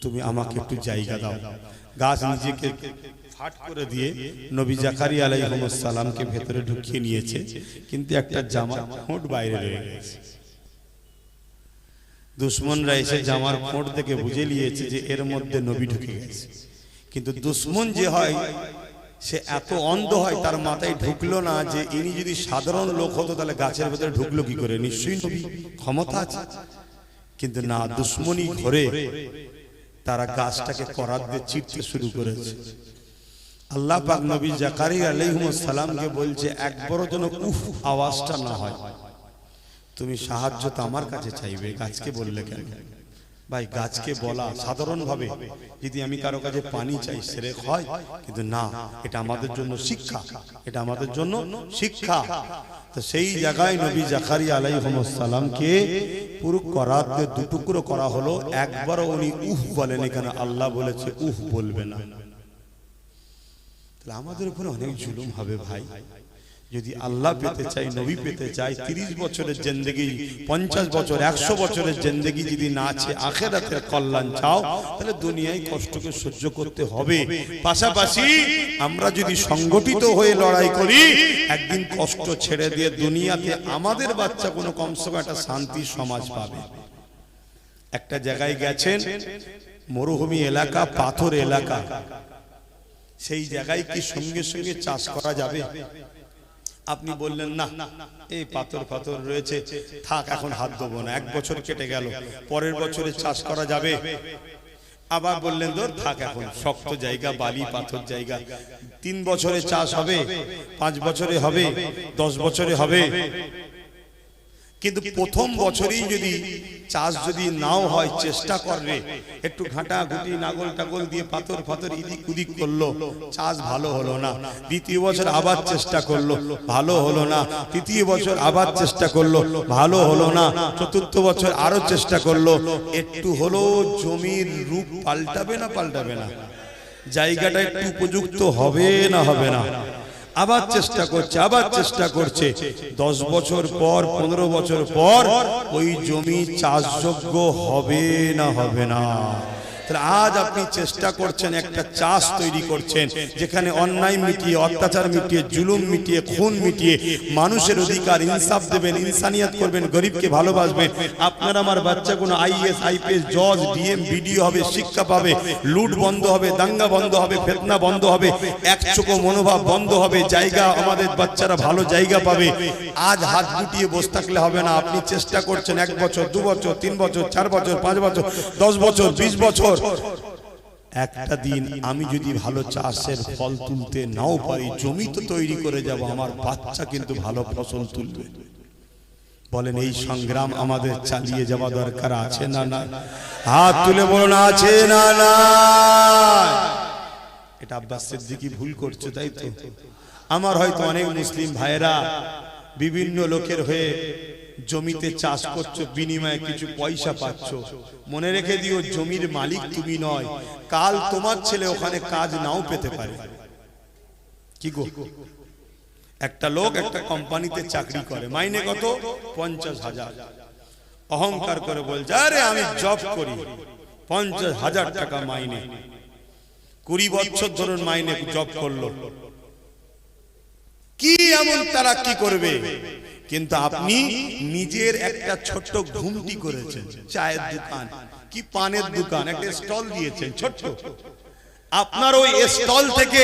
তুমি আমাকে একটু জায়গা দাও। গাছ নিজেকে ফাট করে দিয়ে নবী জাকারিয়া আলাইহিস সালামকে ভেতরে ঢুকিয়ে নিয়েছে, কিন্তু একটা জামার খোঁট বাইরে রয়ে গেছে। দুশমনরা এসে জামার খোঁট দেখে বুঝে নিয়েছে যে এর মধ্যে নবী ঢুকে গেছে। কিন্তু দুশমন যে হয় সে এত অন্ধ হয়, তার মাথায় ঢুকলো না যে ইনি যদি সাধারণ লোক হতো তাহলে গাছের ভেতরে ঢুকলো কি করে, নিশ্চয়ই নবী, ক্ষমতা আছে। কিন্তু না, দুশমনী ঘরে তারা গাছটাকে করাত দিয়ে চিরতে শুরু করেছে। আল্লাহ পাক নবী জাকারিয়া আলাইহিস সালামকে বলছে, একবারও যেন উফ আওয়াজটা না হয়, তুমি সাহায্য তো আমার কাছে চাইবে, গাছকে বললে কেন? ভাই, গাছকে বলা সাধারণ ভাবে যদি আমি কারো কাছে পানি চাই শিরক হয়, কিন্তু না, এটা আমাদের জন্য শিক্ষা, এটা আমাদের জন্য শিক্ষা। তো সেই জায়গায় নবী জাকারিয়া আলাইহিস সালামকে পুরো করাত দিয়ে দুটুকরো করা হলো, একবারও উনি উফ বলেন, এখানে আল্লাহ বলেছে উফ বলবে না। তাহলে আমাদের উপরে অনেক জুলুম হবে ভাই। যদি আল্লাহ পেতে চাই, নবী পেতে চাই, 30 বছরের জিন্দেগি, 50 বছর, 100 বছরের জিন্দেগি যদি না আছে, আখিরাতের কল্যাণ চাও, তাহলে দুনিয়ায় কষ্টকে সহ্য করতে হবে। পাশাপাশি আমরা যদি সংগঠিত হয়ে লড়াই করি, একদিন কষ্ট ছেড়ে দিয়ে দুনিয়াতে আমাদের বাচ্চা কোনো কমসে কম একটা শান্তি সমাজ পাবে। একটা জায়গায় গেছেন, মরুভূমি এলাকা, পাথর এলাকা, সেই জায়গায় কি সঙ্গে সঙ্গে চাষ করা যাবে? আপনি বললেন না, এই পাথর পাথর রয়েছে, থাক এখন হাত দেবো না, 1 বছর কেটে গেল, পরের বছরে চাষ করা যাবে। আবার বললেন ধর থাক, এখন শক্ত জায়গা, বালি পাথর জায়গা, 3 বছরে চাষ হবে, 5 বছরে হবে, 10 বছরে হবে। কিন্তু প্রথম বছরেই যদি চাষ যদি নাও হয়, চেষ্টা করবে, একটু ঘাটা ঘুটি নাগল টাগল দিয়ে পাথর ফাথর ইদিক উদিক করলো, চাষ ভালো হলো না। দ্বিতীয় বছর আবার চেষ্টা করলো, ভালো হলো না। তৃতীয় বছর আবার চেষ্টা করলো, ভালো হলো না। চতুর্থ বছর আরো চেষ্টা করলো, একটু হলো জমির রূপ পাল্টাবে না? পাল্টাবে না? জায়গাটা একটু উপযুক্ত হবে না হবে না, আবার চেষ্টা করছে, আবার চেষ্টা করছে। 10 বছর পর 15 বছর পর ওই জমি চাষযোগ্য হবে না হবে না। আজ আপনি চেষ্টা করছেন, একটা চাষ তৈরি করছেন যেখানে অন্যায় মিটিয়ে, অত্যাচার মিটিয়ে, জুলুম মিটিয়ে, খুন মিটিয়ে মানুষের অধিকার, ইনসাফ দেবেন, ইনসানিয়াত করবেন, গরিবকে ভালোবাসবেন। আপনার আমার বাচ্চাগুলো আইএস, আইপিএস, জজ, ডিএম, বিডিও হবে, শিক্ষা পাবে, লুট বন্ধ হবে, দাঙ্গা বন্ধ হবে, ফিতনা বন্ধ হবে, একচোখো মনোভাব বন্ধ হবে, জায়গা আমাদের বাচ্চারা ভালো জায়গা পাবে। আজ হাত গুটিয়ে বসে থাকলে হবে না। আপনি চেষ্টা করছেন 1 বছর, 2 বছর, 3 বছর, 4 বছর, 5 বছর, 10 বছর, 20 বছর। একটা দিন আমি যদি ভালো চাষের ফল তুলতে নাও পারি, জমি তো তৈরি করে যাব, আমার বাচ্চা কিন্তু ভালো ফসল তুলবে। বলেন এই সংগ্রাম আমাদের চালিয়ে যাওয়া দরকার আছে না না? হাত তুলে বলুন আছে না না? এটা আব্বাস সিদ্দিকী ভুল করছে, তাই তো? আমার হয়তো অনেক মুসলিম ভাইয়েরা বিভিন্ন লোকের হয়ে জমিতে চাষ করছো, বিনিময়ে কিছু পয়সা পাচ্ছ। মনে রেখে দিও, জমির মালিক তুমি নয়, কাল তোমার ছেলে ওখানে কাজ নাও পেতে পারে। কি গো, একটা লোক একটা কোম্পানিতে চাকরি করে, মাইনে কত? 50,000। অহংকার করে বলছে, আরে আমি জব করি, 50,000 টাকা মাইনে। 20 বছর ধরে মাইনে জব করলো, কি এমন তারা কি করবে? কিন্তু আপনি নিজের একটা ছোট্ট ঘুমটি করেছেন, চায়ের দোকান কি পানের দোকান, একটা স্টল দিয়েছেন ছোট্ট। আপনার ওই স্টল থেকে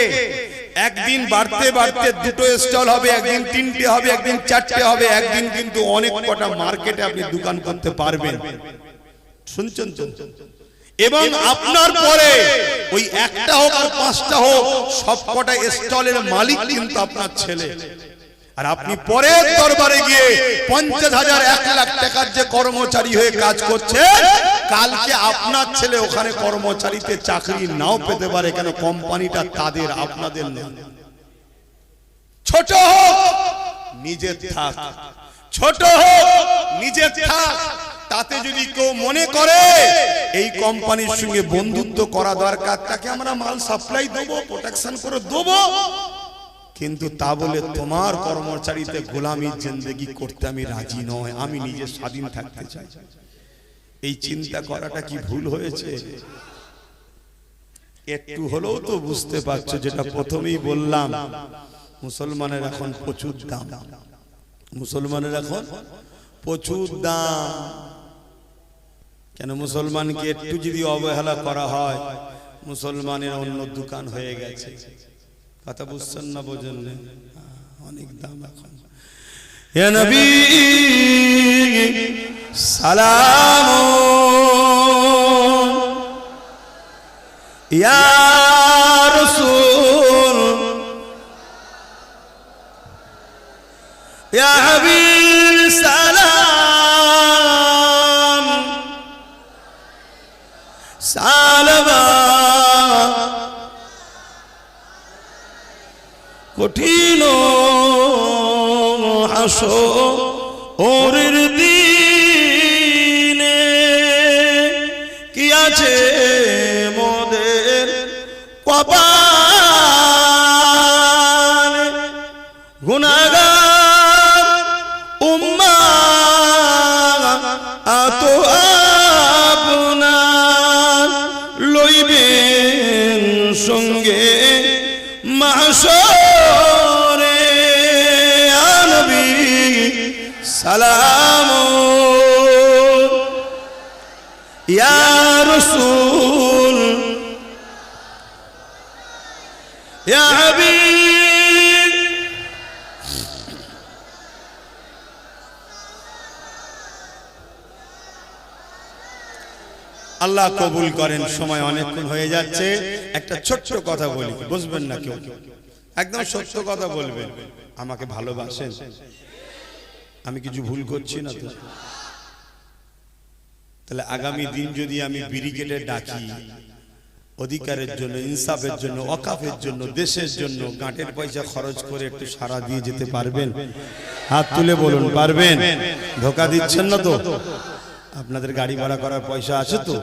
একদিন বাড়তে বাড়তে 2টো স্টল হবে, একদিন 3টে হবে, একদিন 4টে হবে, একদিন কিন্তু অনেক কটা মার্কেটে আপনি দোকান করতে পারবেন। শুনছেন তো? এবং আপনার পরে ওই একটা হোক আর 5টা হোক, সবকটা স্টলের মালিক কিন্তু আপনার ছেলে। আর আপনি পরের দরবারে গিয়ে 50,000, 1 লাখ টাকার যে কর্মচারী হয়ে কাজ করছে, কালকে আপনার ছেলে ওখানে কর্মচারীতে চাকরি নাও পেতে পারে। কেন? কোম্পানিটা তাদের, আপনাদের না। ছোট হোক নিজে থাক, ছোট হোক নিজে থাক। তাতে যদি কেউ মনে করে এই কোম্পানির সঙ্গে বন্ধুত্ব করা দরকার, তাকে আমরা মাল সাপ্লাই দেবো, প্রোটেকশন করে দেবো, কিন্তু তা বলে তোমার কর্মচারীতে গোলামির জিন্দেগি করতে আমি রাজি নয়, আমি নিজে স্বাধীন থাকতে চাই। এই চিন্তা করাটা কি ভুল হয়েছে? একটু হলেও তো বুঝতে পারছো, যেটা প্রথমেই বললাম, মুসলমানের এখন প্রচুর দাম, মুসলমানের এখন প্রচুর দাম। কেন? মুসলমানকে একটু যদি অবহেলা করা হয়, মুসলমানের অন্য দোকান হয়ে গেছে। কথা বুঝছেন না? বোঝেন না? অনেক দাম এখন। ইয়া নবী সালাম, ইয়া রাসূল, ইয়া হাবিব সালাম, সালামা কঠিন হাসরের দিনে কি আছে মোদের কপালে, গুনাহগার উম্মাহ আতো আপনার লইবেন সঙ্গে মাহশরে। ইয়া নবী সালাম, ইয়া রাসূল, ইয়া হাবিব। আল্লাহ কবুল করেন। সময় অনেকক্ষণ হয়ে যাচ্ছে, একটা ছোট্ট কথা বলি, বুঝবেন না কেউ, একদম সত্য কথা বলবেন। আমাকে ভালোবাসেন? আমি কিছু ভুল করছি না তো? তাহলে আগামী দিন যদি আমি ব্রিগেডে ডাকি, অধিকারের জন্য, ইনসাফের জন্য, ওয়াকাফের জন্য, দেশের জন্য গাঁটের পয়সা খরচ করে একটু সারা দিয়ে যেতে পারবেন? হাত তুলে বলুন, পারবেন? ধোকা দিচ্ছেন না তো? আপনাদের গাড়ি ভাড়া করার পয়সা আছে তো?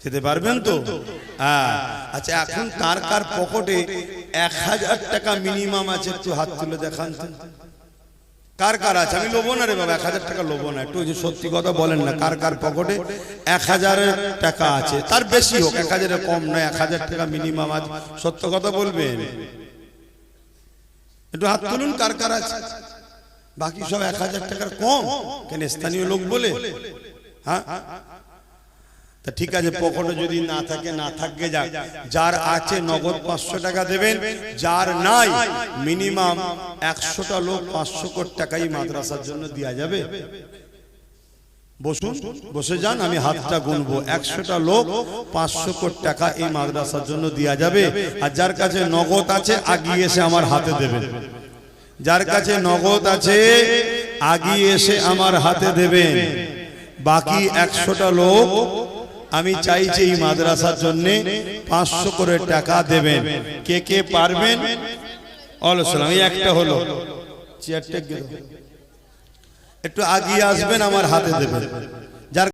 যেতে পারবেন তো? হ্যাঁ। আচ্ছা, এখন কার কার পকেটে 1000 টাকা মিনিমাম আছে? একটু হাত তুলে দেখান তো। কার কার আছে? আমি লোবো না রে বাবা, 1000 টাকা লোবো না। একটু সত্যি কথা বলেন না, কার কার পকেটে 1000 টাকা আছে? তার বেশি হোক, 1000 কম নয়, 1000 টাকা মিনিমাম আছে। সত্য কথা বলবেন, একটু হাত তুলুন কার কার আছে। বাকি সব 1000 টাকার কম কেন? স্থানীয় লোক বলে? হ্যাঁ, তা ঠিক আছে, পকেটে যদি না থাকে না থাকে যাক। যার আছে নগদ 500 টাকা দেবেন, যার নাই মিনিমাম 100টা লোক 500 কোটি টাকাই মাদ্রাসার জন্য দেয়া যাবে। বসুন, বসে যান, আমি হাতটা গুনবো। 100টা লোক 500 কোটি টাকা এই মাদ্রাসার জন্য দেয়া যাবে। আর যার কাছে নগদ আছে আগিয়ে এসে আমার হাতে দেবেন। যার কাছে নগদ আছে আগিয়ে এসে আমার হাতে দেবেন। বাকি 100টা লোক আমি চাইছি এই মাদ্রাসার জন্য 500 করে টাকা দেবেন। কে কে পারবেন? অলসালাম, এই একটা হলো। চেয়ারটা একটু আগিয়ে আসবেন, আমার হাতে দেবেন।